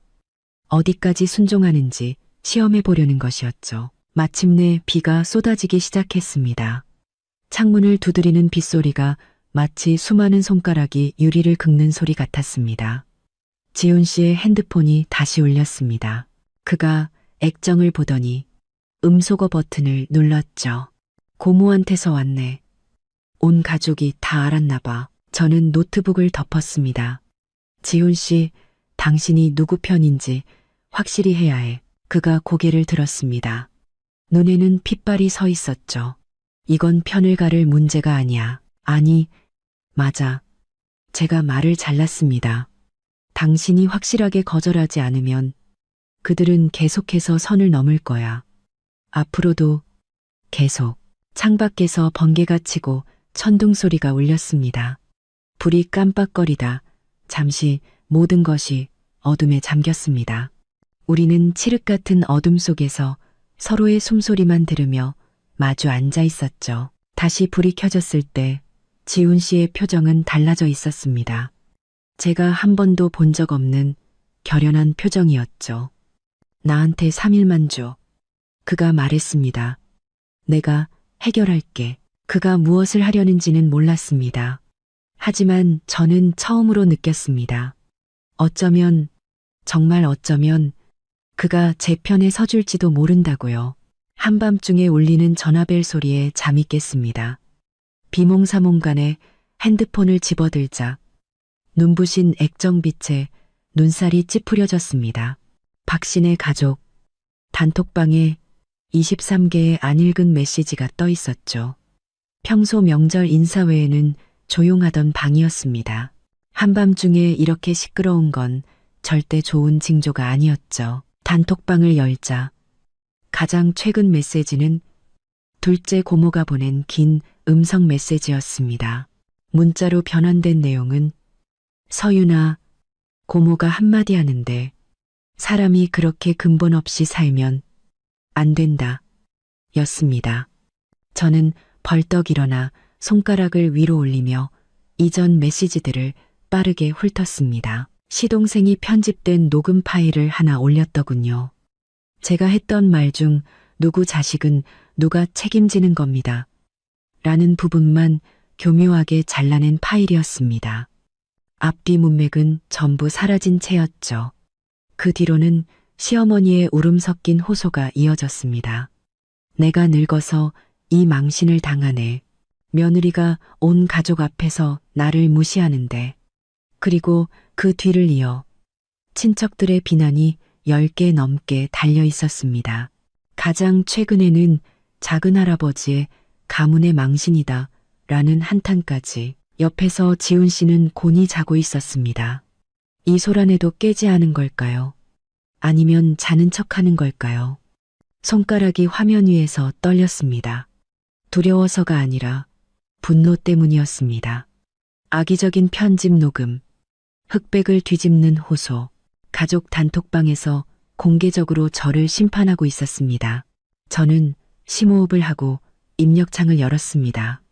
어디까지 순종하는지 시험해 보려는 것이었죠. 마침내 비가 쏟아지기 시작했습니다. 창문을 두드리는 빗소리가 마치 수많은 손가락이 유리를 긁는 소리 같았습니다. 지훈 씨의 핸드폰이 다시 울렸습니다. 그가 액정을 보더니 음소거 버튼을 눌렀죠. 고모한테서 왔네. 온 가족이 다 알았나 봐. 저는 노트북을 덮었습니다. 지훈 씨, 당신이 누구 편인지 확실히 해야 해. 그가 고개를 들었습니다. 눈에는 핏발이 서 있었죠. 이건 편을 가를 문제가 아니야. 아니, 맞아. 제가 말을 잘랐습니다. 당신이 확실하게 거절하지 않으면 그들은 계속해서 선을 넘을 거야. 앞으로도 계속. 창밖에서 번개가 치고 천둥 소리가 울렸습니다. 불이 깜빡거리다 잠시 모든 것이 어둠에 잠겼습니다. 우리는 칠흑 같은 어둠 속에서 서로의 숨소리만 들으며 마주 앉아 있었죠. 다시 불이 켜졌을 때 지훈 씨의 표정은 달라져 있었습니다. 제가 한 번도 본 적 없는 결연한 표정이었죠. 나한테 3일만 줘. 그가 말했습니다. 내가 해결할게. 그가 무엇을 하려는지는 몰랐습니다. 하지만 저는 처음으로 느꼈습니다. 어쩌면, 정말 어쩌면 그가 제 편에 서줄지도 모른다고요. 한밤중에 울리는 전화벨 소리에 잠이 깼습니다. 비몽사몽간에 핸드폰을 집어들자 눈부신 액정빛에 눈살이 찌푸려졌습니다. 박신의 가족, 단톡방에 23개의 안 읽은 메시지가 떠 있었죠. 평소 명절 인사 외에는 조용하던 방이었습니다. 한밤중에 이렇게 시끄러운 건 절대 좋은 징조가 아니었죠. 단톡방을 열자 가장 최근 메시지는 둘째 고모가 보낸 긴 음성 메시지였습니다. 문자로 변환된 내용은 서윤아, 고모가 한마디 하는데 사람이 그렇게 근본 없이 살면 안 된다. 였습니다. 저는 벌떡 일어나 손가락을 위로 올리며 이전 메시지들을 빠르게 훑었습니다. 시동생이 편집된 녹음 파일을 하나 올렸더군요. 제가 했던 말 중 누구 자식은 누가 책임지는 겁니다. 라는 부분만 교묘하게 잘라낸 파일이었습니다. 앞뒤 문맥은 전부 사라진 채였죠. 그 뒤로는 시어머니의 울음 섞인 호소가 이어졌습니다. 내가 늙어서 이 망신을 당하네. 며느리가 온 가족 앞에서 나를 무시하는데. 그리고 그 뒤를 이어 친척들의 비난이 10개 넘게 달려 있었습니다. 가장 최근에는 작은 할아버지의 가문의 망신이다 라는 한탄까지. 옆에서 지훈 씨는 곤히 자고 있었습니다. 이 소란에도 깨지 않은 걸까요? 아니면 자는 척하는 걸까요? 손가락이 화면 위에서 떨렸습니다. 두려워서가 아니라 분노 때문이었습니다. 악의적인 편집 녹음, 흑백을 뒤집는 호소, 가족 단톡방에서 공개적으로 저를 심판하고 있었습니다. 저는 심호흡을 하고 입력창을 열었습니다.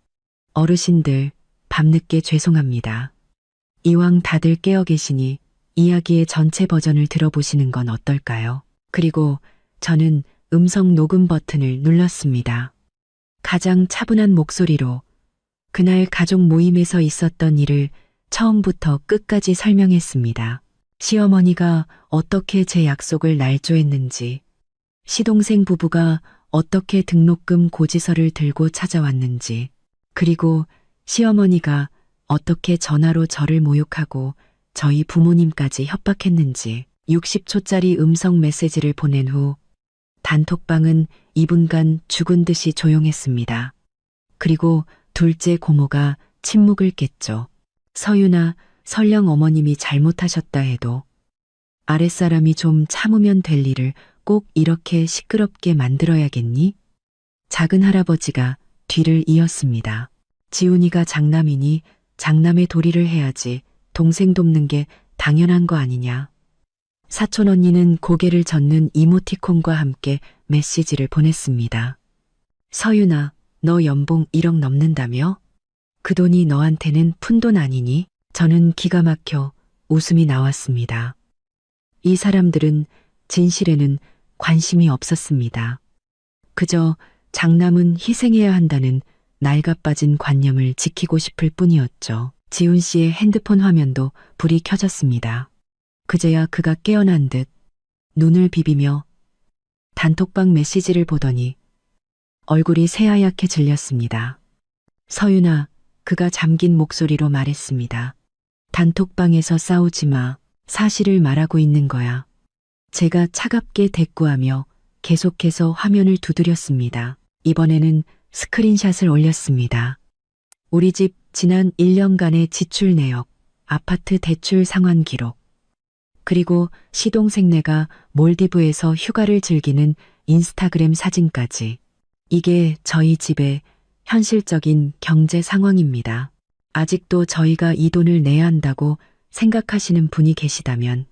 어르신들, 밤늦게 죄송합니다. 이왕 다들 깨어 계시니 이야기의 전체 버전을 들어보시는 건 어떨까요? 그리고 저는 음성 녹음 버튼을 눌렀습니다. 가장 차분한 목소리로 그날 가족 모임에서 있었던 일을 처음부터 끝까지 설명했습니다. 시어머니가 어떻게 제 약속을 날조했는지, 시동생 부부가 어떻게 등록금 고지서를 들고 찾아왔는지, 그리고 시어머니가 어떻게 전화로 저를 모욕하고 저희 부모님까지 협박했는지 60초짜리 음성 메시지를 보낸 후 단톡방은 2분간 죽은 듯이 조용했습니다. 그리고 둘째 고모가 침묵을 깼죠. 서윤아, 설령 어머님이 잘못하셨다 해도 아랫사람이 좀 참으면 될 일을 꼭 이렇게 시끄럽게 만들어야겠니? 작은 할아버지가 뒤를 이었습니다. 지훈이가 장남이니 장남의 도리를 해야지 동생 돕는 게 당연한 거 아니냐. 사촌 언니는 고개를 젓는 이모티콘과 함께 메시지를 보냈습니다. 서윤아, 너 연봉 1억 넘는다며? 그 돈이 너한테는 푼돈 아니니? 저는 기가 막혀 웃음이 나왔습니다. 이 사람들은 진실에는 관심이 없었습니다. 그저 장남은 희생해야 한다는 낡아빠진 관념을 지키고 싶을 뿐이었죠. 지훈 씨의 핸드폰 화면도 불이 켜졌습니다. 그제야 그가 깨어난 듯 눈을 비비며 단톡방 메시지를 보더니 얼굴이 새하얗게 질렸습니다. 서윤아, 그가 잠긴 목소리로 말했습니다. 단톡방에서 싸우지 마. 사실을 말하고 있는 거야. 제가 차갑게 대꾸하며 계속해서 화면을 두드렸습니다. 이번에는 스크린샷을 올렸습니다. 우리 집 지난 1년간의 지출 내역, 아파트 대출 상환 기록, 그리고 시동생네가 몰디브에서 휴가를 즐기는 인스타그램 사진까지. 이게 저희 집의 현실적인 경제 상황입니다. 아직도 저희가 이 돈을 내야 한다고 생각하시는 분이 계시다면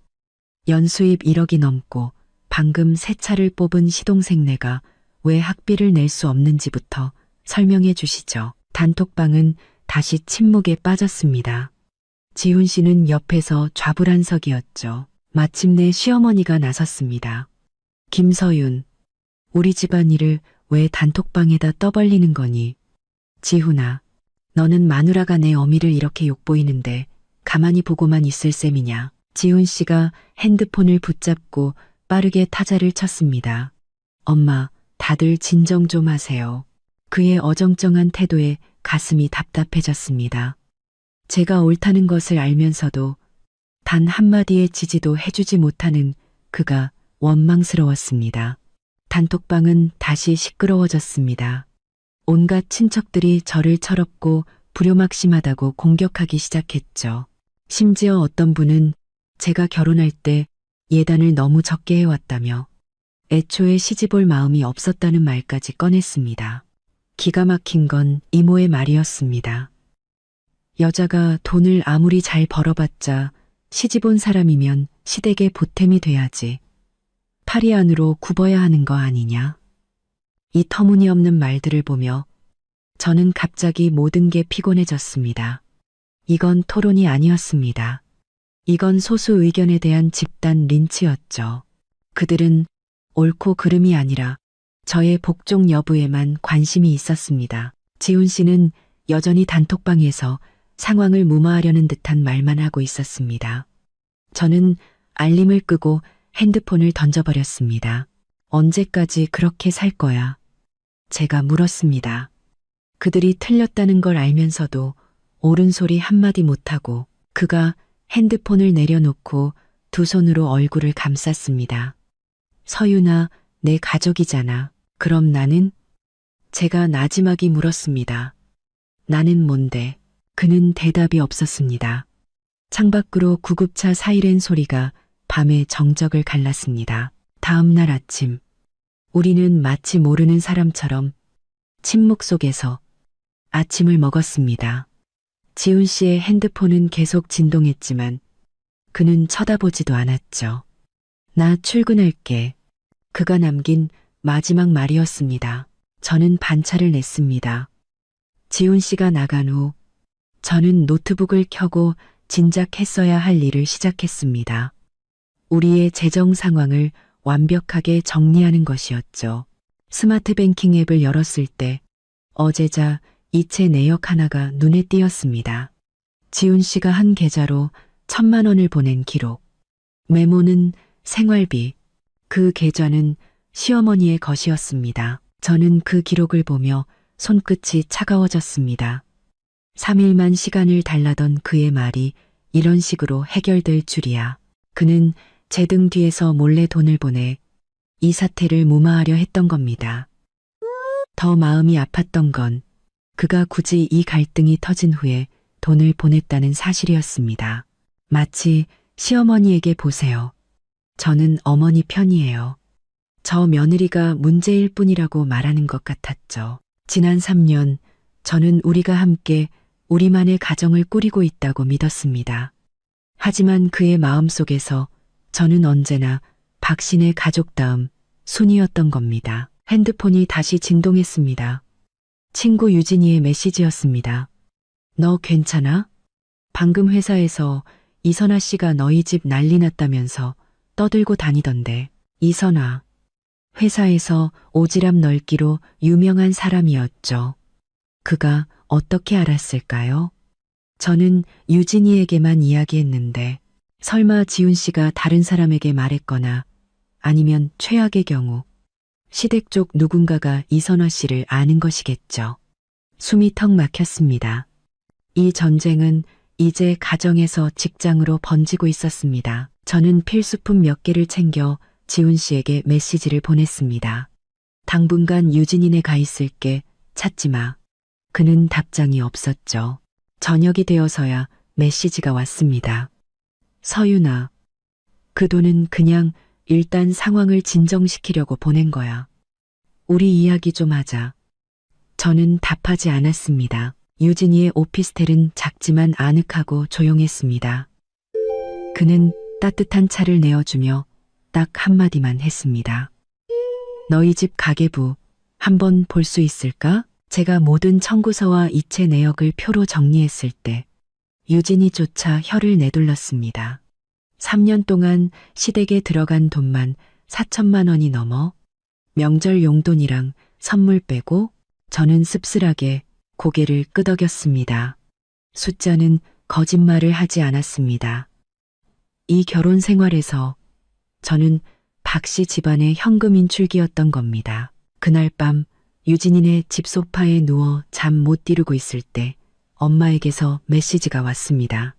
연수입 1억이 넘고 방금 새 차를 뽑은 시동생네가 왜 학비를 낼 수 없는지부터 설명해 주시죠. 단톡방은 다시 침묵에 빠졌습니다. 지훈 씨는 옆에서 좌불안석이었죠. 마침내 시어머니가 나섰습니다. 김서윤, 우리 집안일을 왜 단톡방에다 떠벌리는 거니? 지훈아, 너는 마누라가 내 어미를 이렇게 욕보이는데 가만히 보고만 있을 셈이냐. 지훈 씨가 핸드폰을 붙잡고 빠르게 타자를 쳤습니다. 엄마, 다들 진정 좀 하세요. 그의 어정쩡한 태도에 가슴이 답답해졌습니다. 제가 옳다는 것을 알면서도 단 한마디의 지지도 해주지 못하는 그가 원망스러웠습니다. 단톡방은 다시 시끄러워졌습니다. 온갖 친척들이 저를 철없고 불효막심하다고 공격하기 시작했죠. 심지어 어떤 분은 제가 결혼할 때 예단을 너무 적게 해왔다며 애초에 시집올 마음이 없었다는 말까지 꺼냈습니다. 기가 막힌 건 이모의 말이었습니다. 여자가 돈을 아무리 잘 벌어봤자 시집온 사람이면 시댁의 보탬이 돼야지. 파리 안으로 굽어야 하는 거 아니냐. 이 터무니없는 말들을 보며 저는 갑자기 모든 게 피곤해졌습니다. 이건 토론이 아니었습니다. 이건 소수 의견에 대한 집단 린치였죠. 그들은 옳고 그름이 아니라 저의 복종 여부에만 관심이 있었습니다. 지훈 씨는 여전히 단톡방에서 상황을 무마하려는 듯한 말만 하고 있었습니다. 저는 알림을 끄고 핸드폰을 던져버렸습니다. 언제까지 그렇게 살 거야? 제가 물었습니다. 그들이 틀렸다는 걸 알면서도 옳은 소리 한마디 못하고 그가 핸드폰을 내려놓고 두 손으로 얼굴을 감쌌습니다. 서윤아, 내 가족이잖아. 그럼 나는? 제가 나지막이 물었습니다. 나는 뭔데? 그는 대답이 없었습니다. 창밖으로 구급차 사이렌 소리가 밤의 정적을 갈랐습니다. 다음 날 아침, 우리는 마치 모르는 사람처럼 침묵 속에서 아침을 먹었습니다. 지훈 씨의 핸드폰은 계속 진동했지만 그는 쳐다보지도 않았죠. 나 출근할게. 그가 남긴 마지막 말이었습니다. 저는 반차를 냈습니다. 지훈 씨가 나간 후 저는 노트북을 켜고 진작 했어야 할 일을 시작했습니다. 우리의 재정 상황을 완벽하게 정리하는 것이었죠. 스마트 뱅킹 앱을 열었을 때 어제자 이체 내역 하나가 눈에 띄었습니다. 지훈 씨가 한 계좌로 1,000만 원을 보낸 기록. 메모는 생활비, 그 계좌는 시어머니의 것이었습니다. 저는 그 기록을 보며 손끝이 차가워졌습니다. 3일만 시간을 달라던 그의 말이 이런 식으로 해결될 줄이야. 그는 제 등 뒤에서 몰래 돈을 보내 이 사태를 무마하려 했던 겁니다. 더 마음이 아팠던 건 그가 굳이 이 갈등이 터진 후에 돈을 보냈다는 사실이었습니다. 마치 시어머니에게 보세요. 저는 어머니 편이에요. 저 며느리가 문제일 뿐이라고 말하는 것 같았죠. 지난 3년 저는 우리가 함께 우리만의 가정을 꾸리고 있다고 믿었습니다. 하지만 그의 마음속에서 저는 언제나 박신의 가족다움 순이었던 겁니다. 핸드폰이 다시 진동했습니다. 친구 유진이의 메시지였습니다. 너 괜찮아? 방금 회사에서 이선아 씨가 너희 집 난리 났다면서 떠들고 다니던데. 이선아. 회사에서 오지랖 넓기로 유명한 사람이었죠. 그가 어떻게 알았을까요? 저는 유진이에게만 이야기했는데 설마 지훈 씨가 다른 사람에게 말했거나 아니면 최악의 경우 시댁 쪽 누군가가 이선화 씨를 아는 것이겠죠. 숨이 턱 막혔습니다. 이 전쟁은 이제 가정에서 직장으로 번지고 있었습니다. 저는 필수품 몇 개를 챙겨 지훈 씨에게 메시지를 보냈습니다. 당분간 유진이네 가 있을게. 찾지 마. 그는 답장이 없었죠. 저녁이 되어서야 메시지가 왔습니다. 서윤아, 그 돈은 그냥 일단 상황을 진정시키려고 보낸 거야. 우리 이야기 좀 하자. 저는 답하지 않았습니다. 유진이의 오피스텔은 작지만 아늑하고 조용했습니다. 그는 따뜻한 차를 내어주며 딱 한마디만 했습니다. 너희 집 가계부 한번 볼 수 있을까? 제가 모든 청구서와 이체 내역을 표로 정리했을 때 유진이조차 혀를 내둘렀습니다. 3년 동안 시댁에 들어간 돈만 4천만 원이 넘어 명절 용돈이랑 선물 빼고 저는 씁쓸하게 고개를 끄덕였습니다. 숫자는 거짓말을 하지 않았습니다. 이 결혼 생활에서 저는 박씨 집안의 현금 인출기였던 겁니다. 그날 밤 유진이네 집 소파에 누워 잠 못 이루고 있을 때 엄마에게서 메시지가 왔습니다.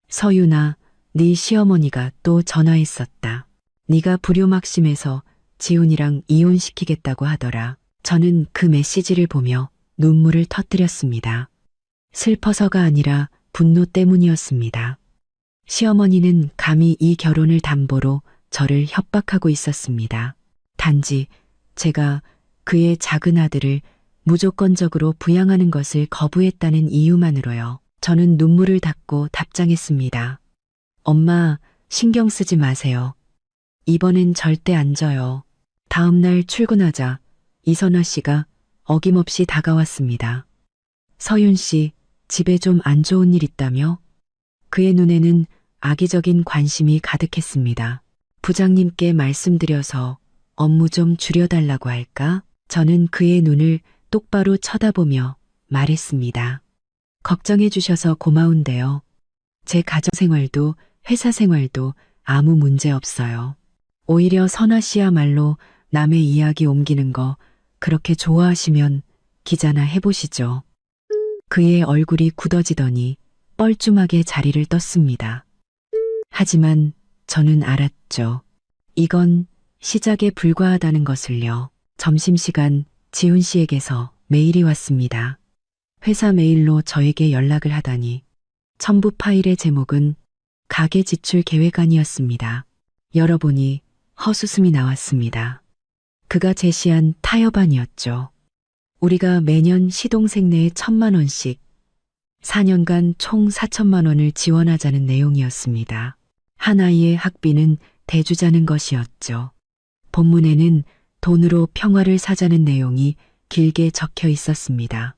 서윤아, 네 시어머니가 또 전화했었다. 네가 불효막심해서 지훈이랑 이혼시키겠다고 하더라. 저는 그 메시지를 보며 눈물을 터뜨렸습니다. 슬퍼서가 아니라 분노 때문이었습니다. 시어머니는 감히 이 결혼을 담보로 저를 협박하고 있었습니다. 단지 제가 그의 작은 아들을 무조건적으로 부양하는 것을 거부했다는 이유만으로요. 저는 눈물을 닦고 답장했습니다. 엄마, 신경 쓰지 마세요. 이번엔 절대 안 져요. 다음 날 출근하자 이선화 씨가 어김없이 다가왔습니다. 서윤 씨, 집에 좀 안 좋은 일 있다며? 그의 눈에는 악의적인 관심이 가득했습니다. 부장님께 말씀드려서 업무 좀 줄여달라고 할까? 저는 그의 눈을 똑바로 쳐다보며 말했습니다. 걱정해 주셔서 고마운데요. 제 가정 생활도 회사 생활도 아무 문제 없어요. 오히려 선아 씨야말로 남의 이야기 옮기는 거 그렇게 좋아하시면 기자나 해보시죠. 그의 얼굴이 굳어지더니 뻘쭘하게 자리를 떴습니다. 하지만 저는 알았죠. 이건 시작에 불과하다는 것을요. 점심시간 지훈 씨에게서 메일이 왔습니다. 회사 메일로 저에게 연락을 하다니 첨부 파일의 제목은 가계 지출 계획안이었습니다. 열어보니 허수음이 나왔습니다. 그가 제시한 타협안이었죠. 우리가 매년 시동생 내에 1,000만 원씩 4년간 총 4천만 원을 지원하자는 내용이었습니다. 한 아이의 학비는 대주자는 것이었죠. 본문에는 돈으로 평화를 사자는 내용이 길게 적혀 있었습니다.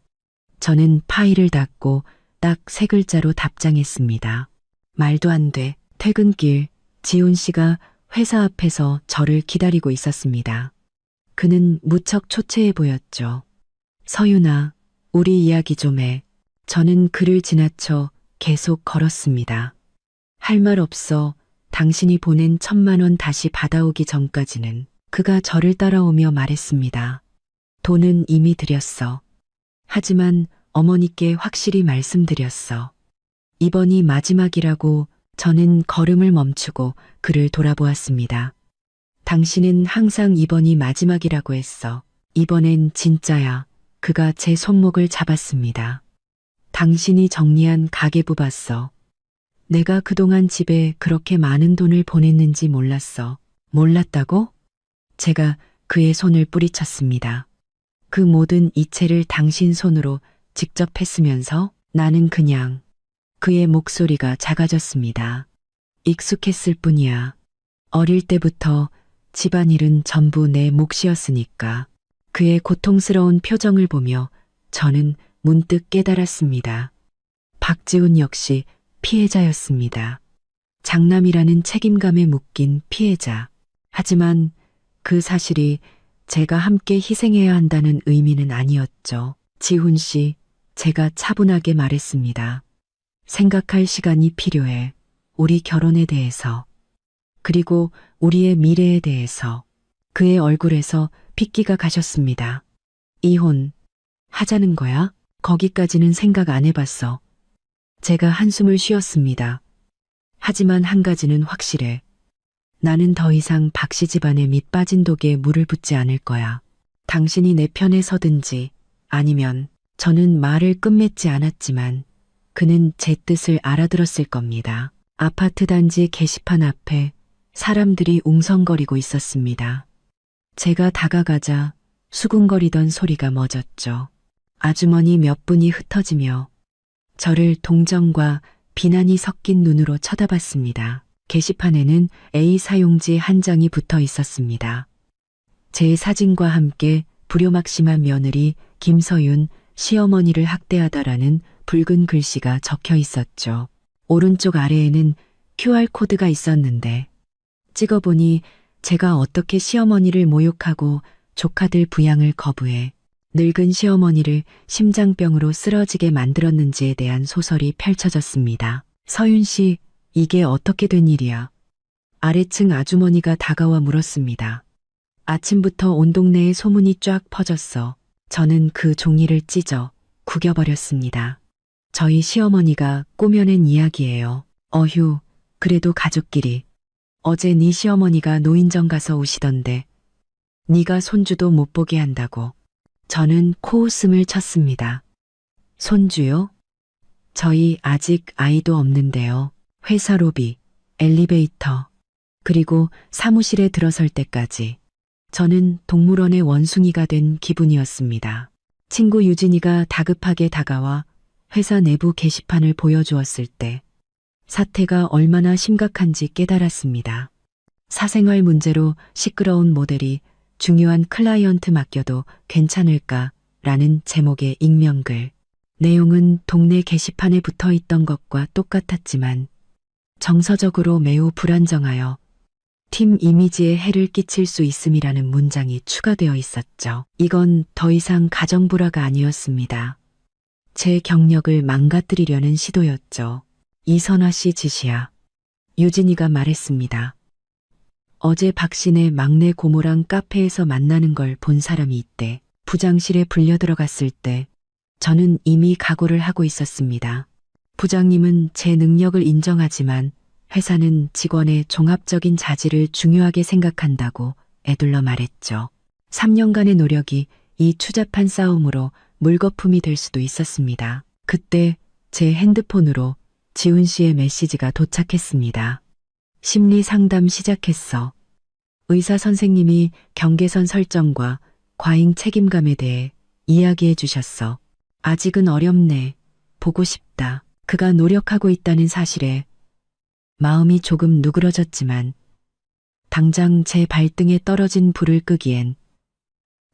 저는 파일을 닫고 딱 3글자로 답장했습니다. 말도 안 돼. 퇴근길 지훈 씨가 회사 앞에서 저를 기다리고 있었습니다. 그는 무척 초췌해 보였죠. 서윤아, 우리 이야기 좀 해. 저는 그를 지나쳐 계속 걸었습니다. 할 말 없어. 당신이 보낸 1,000만 원 다시 받아오기 전까지는. 그가 저를 따라오며 말했습니다. 돈은 이미 드렸어. 하지만 어머니께 확실히 말씀드렸어. 이번이 마지막이라고. 저는 걸음을 멈추고 그를 돌아보았습니다. 당신은 항상 이번이 마지막이라고 했어. 이번엔 진짜야. 그가 제 손목을 잡았습니다. 당신이 정리한 가계부 봤어. 내가 그동안 집에 그렇게 많은 돈을 보냈는지 몰랐어. 몰랐다고? 제가 그의 손을 뿌리쳤습니다. 그 모든 이체를 당신 손으로 직접 했으면서 나는 그냥. 그의 목소리가 작아졌습니다. 익숙했을 뿐이야. 어릴 때부터 집안일은 전부 내 몫이었으니까. 그의 고통스러운 표정을 보며 저는 문득 깨달았습니다. 박지훈 역시 피해자였습니다. 장남이라는 책임감에 묶인 피해자. 하지만 그 사실이 제가 함께 희생해야 한다는 의미는 아니었죠. 지훈 씨, 제가 차분하게 말했습니다. 생각할 시간이 필요해. 우리 결혼에 대해서. 그리고 우리의 미래에 대해서. 그의 얼굴에서 핏기가 가셨습니다. 이혼 하자는 거야? 거기까지는 생각 안 해봤어. 제가 한숨을 쉬었습니다. 하지만 한 가지는 확실해. 나는 더 이상 박씨 집안의 밑 빠진 독에 물을 붓지 않을 거야. 당신이 내 편에 서든지 아니면. 저는 말을 끝맺지 않았지만 그는 제 뜻을 알아들었을 겁니다. 아파트 단지 게시판 앞에 사람들이 웅성거리고 있었습니다. 제가 다가가자 수군거리던 소리가 멎었죠. 아주머니 몇 분이 흩어지며 저를 동정과 비난이 섞인 눈으로 쳐다봤습니다. 게시판에는 A 사용지 한 장이 붙어 있었습니다. 제 사진과 함께 불효막심한 며느리 김서윤 시어머니를 학대하다라는 붉은 글씨가 적혀 있었죠. 오른쪽 아래에는 QR코드가 있었는데 찍어보니 제가 어떻게 시어머니를 모욕하고 조카들 부양을 거부해 늙은 시어머니를 심장병으로 쓰러지게 만들었는지에 대한 소설이 펼쳐졌습니다. 서윤 씨, 이게 어떻게 된 일이야? 아래층 아주머니가 다가와 물었습니다. 아침부터 온 동네에 소문이 쫙 퍼졌어. 저는 그 종이를 찢어 구겨버렸습니다. 저희 시어머니가 꾸며낸 이야기예요. 어휴, 그래도 가족끼리. 어제 네 시어머니가 노인정 가서 우시던데 네가 손주도 못 보게 한다고. 저는 코웃음을 쳤습니다. 손주요? 저희 아직 아이도 없는데요. 회사 로비, 엘리베이터, 그리고 사무실에 들어설 때까지 저는 동물원의 원숭이가 된 기분이었습니다. 친구 유진이가 다급하게 다가와 회사 내부 게시판을 보여주었을 때 사태가 얼마나 심각한지 깨달았습니다. 사생활 문제로 시끄러운 모델이 중요한 클라이언트 맡겨도 괜찮을까라는 제목의 익명글. 내용은 동네 게시판에 붙어 있던 것과 똑같았지만 정서적으로 매우 불안정하여 팀 이미지에 해를 끼칠 수 있음이라는 문장이 추가되어 있었죠. 이건 더 이상 가정불화가 아니었습니다. 제 경력을 망가뜨리려는 시도였죠. 이선화 씨 짓이야. 유진이가 말했습니다. 어제 박신의 막내 고모랑 카페에서 만나는 걸 본 사람이 있대. 부장실에 불려 들어갔을 때 저는 이미 각오를 하고 있었습니다. 부장님은 제 능력을 인정하지만 회사는 직원의 종합적인 자질을 중요하게 생각한다고 애둘러 말했죠. 3년간의 노력이 이 추잡한 싸움으로 물거품이 될 수도 있었습니다. 그때 제 핸드폰으로 지훈 씨의 메시지가 도착했습니다. 심리 상담 시작했어. 의사 선생님이 경계선 설정과 과잉 책임감에 대해 이야기해 주셨어. 아직은 어렵네. 보고 싶다. 그가 노력하고 있다는 사실에 마음이 조금 누그러졌지만 당장 제 발등에 떨어진 불을 끄기엔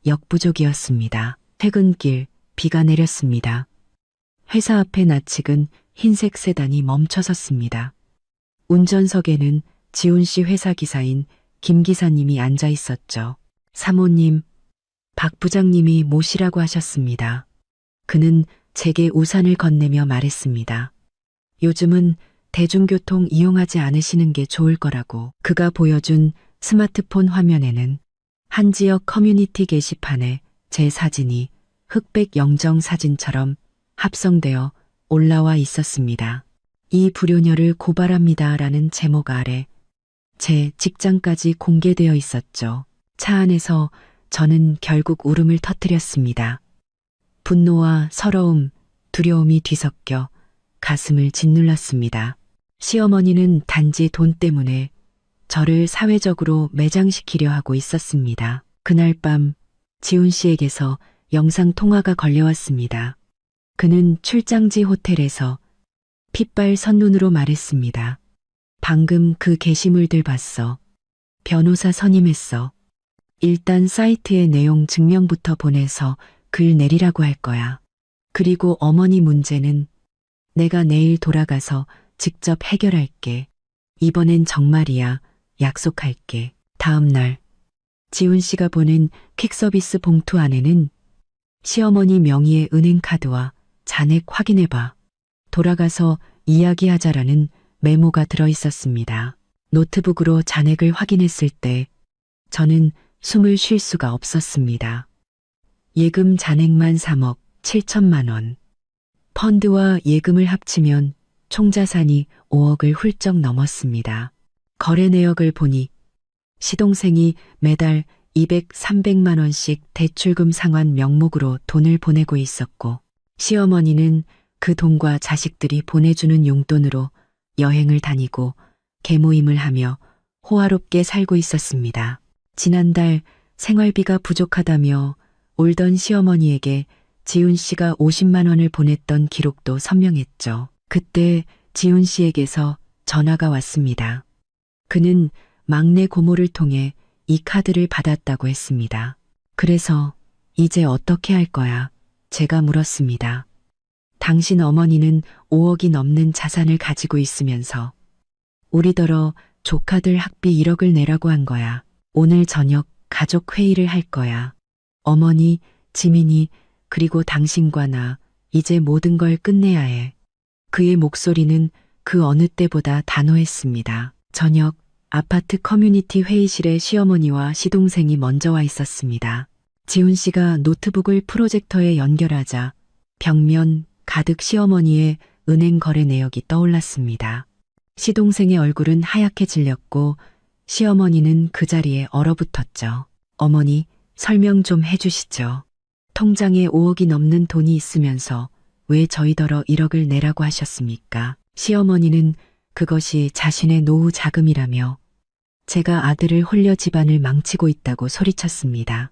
역부족이었습니다. 퇴근길 비가 내렸습니다. 회사 앞에 낯익은 흰색 세단이 멈춰섰습니다. 운전석에는 지훈 씨 회사 기사인 김 기사님이 앉아 있었죠. 사모님, 박 부장님이 모시라고 하셨습니다. 그는 제게 우산을 건네며 말했습니다. 요즘은 대중교통 이용하지 않으시는 게 좋을 거라고. 그가 보여준 스마트폰 화면에는 한 지역 커뮤니티 게시판에 제 사진이 흑백 영정 사진처럼 합성되어 올라와 있었습니다. 이 불효녀를 고발합니다 라는 제목 아래 제 직장까지 공개되어 있었죠. 차 안에서 저는 결국 울음을 터뜨렸습니다. 분노와 서러움, 두려움이 뒤섞여 가슴을 짓눌렀습니다. 시어머니는 단지 돈 때문에 저를 사회적으로 매장시키려 하고 있었습니다. 그날 밤 지훈 씨에게서 영상 통화가 걸려왔습니다. 그는 출장지 호텔에서 핏발 선눈으로 말했습니다. 방금 그 게시물들 봤어. 변호사 선임했어. 일단 사이트의 내용 증명부터 보내서 글 내리라고 할 거야. 그리고 어머니 문제는 내가 내일 돌아가서 직접 해결할게. 이번엔 정말이야. 약속할게. 다음 날 지훈 씨가 보낸 퀵서비스 봉투 안에는 시어머니 명의의 은행카드와 잔액 확인해봐. 돌아가서 이야기하자라는 메모가 들어있었습니다. 노트북으로 잔액을 확인했을 때 저는 숨을 쉴 수가 없었습니다. 예금 잔액만 3억 7천만 원. 펀드와 예금을 합치면 총 자산이 5억을 훌쩍 넘었습니다. 거래 내역을 보니 시동생이 매달 200, 300만 원씩 대출금 상환 명목으로 돈을 보내고 있었고 시어머니는 그 돈과 자식들이 보내주는 용돈으로 여행을 다니고 개모임을 하며 호화롭게 살고 있었습니다. 지난달 생활비가 부족하다며 울던 시어머니에게 지훈 씨가 50만 원을 보냈던 기록도 선명했죠. 그때 지훈 씨에게서 전화가 왔습니다. 그는 막내 고모를 통해 이 카드를 받았다고 했습니다. 그래서 이제 어떻게 할 거야? 제가 물었습니다. 당신 어머니는 5억이 넘는 자산을 가지고 있으면서 우리더러 조카들 학비 1억을 내라고 한 거야. 오늘 저녁 가족 회의를 할 거야. 어머니, 지민이, 그리고 당신과 나 이제 모든 걸 끝내야 해. 그의 목소리는 그 어느 때보다 단호했습니다. 저녁 아파트 커뮤니티 회의실에 시어머니와 시동생이 먼저 와 있었습니다. 지훈 씨가 노트북을 프로젝터에 연결하자 벽면 가득 시어머니의 은행 거래 내역이 떠올랐습니다. 시동생의 얼굴은 하얗게 질렸고 시어머니는 그 자리에 얼어붙었죠. 어머니, 설명 좀 해주시죠. 통장에 5억이 넘는 돈이 있으면서 왜 저희더러 1억을 내라고 하셨습니까? 시어머니는 그것이 자신의 노후 자금이라며 제가 아들을 홀려 집안을 망치고 있다고 소리쳤습니다.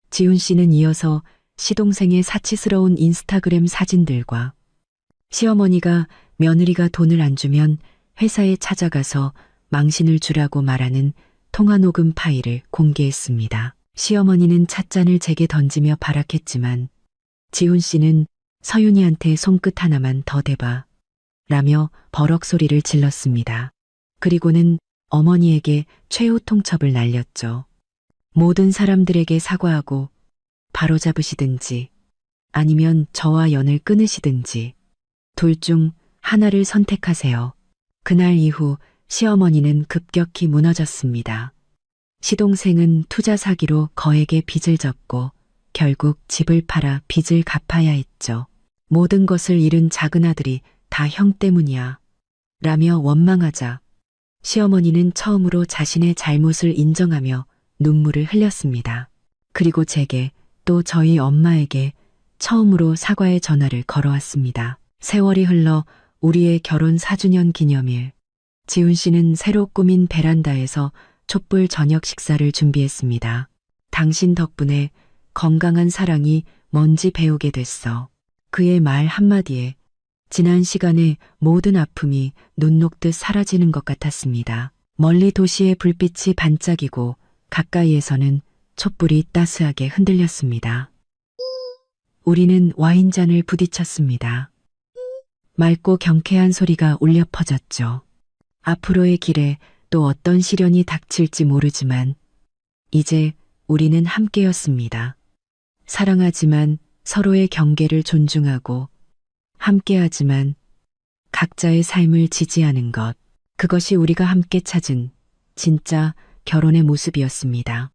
지훈 씨는 이어서 시동생의 사치스러운 인스타그램 사진들과 시어머니가 며느리가 돈을 안 주면 회사에 찾아가서 망신을 주라고 말하는 통화 녹음 파일을 공개했습니다. 시어머니는 찻잔을 제게 던지며 발악했지만 지훈 씨는 서윤이한테 손끝 하나만 더 대봐 라며 버럭 소리를 질렀습니다. 그리고는 어머니에게 최후 통첩을 날렸죠. 모든 사람들에게 사과하고 바로잡으시든지 아니면 저와 연을 끊으시든지 둘 중 하나를 선택하세요. 그날 이후 시어머니는 급격히 무너졌습니다. 시동생은 투자 사기로 거액의 빚을 졌고 결국 집을 팔아 빚을 갚아야 했죠. 모든 것을 잃은 작은아들이 다 형 때문이야. 라며 원망하자 시어머니는 처음으로 자신의 잘못을 인정하며 눈물을 흘렸습니다. 그리고 제게 또 저희 엄마에게 처음으로 사과의 전화를 걸어왔습니다. 세월이 흘러 우리의 결혼 4주년 기념일. 지훈 씨는 새로 꾸민 베란다에서 촛불 저녁 식사를 준비했습니다. 당신 덕분에 건강한 사랑이 뭔지 배우게 됐어. 그의 말 한마디에 지난 시간의 모든 아픔이 눈 녹듯 사라지는 것 같았습니다. 멀리 도시의 불빛이 반짝이고 가까이에서는 촛불이 따스하게 흔들렸습니다. 우리는 와인잔을 부딪혔습니다. 맑고 경쾌한 소리가 울려 퍼졌죠. 앞으로의 길에 또 어떤 시련이 닥칠지 모르지만 이제 우리는 함께였습니다. 사랑하지만 서로의 경계를 존중하고 함께하지만 각자의 삶을 지지하는 것. 그것이 우리가 함께 찾은 진짜 결혼의 모습이었습니다.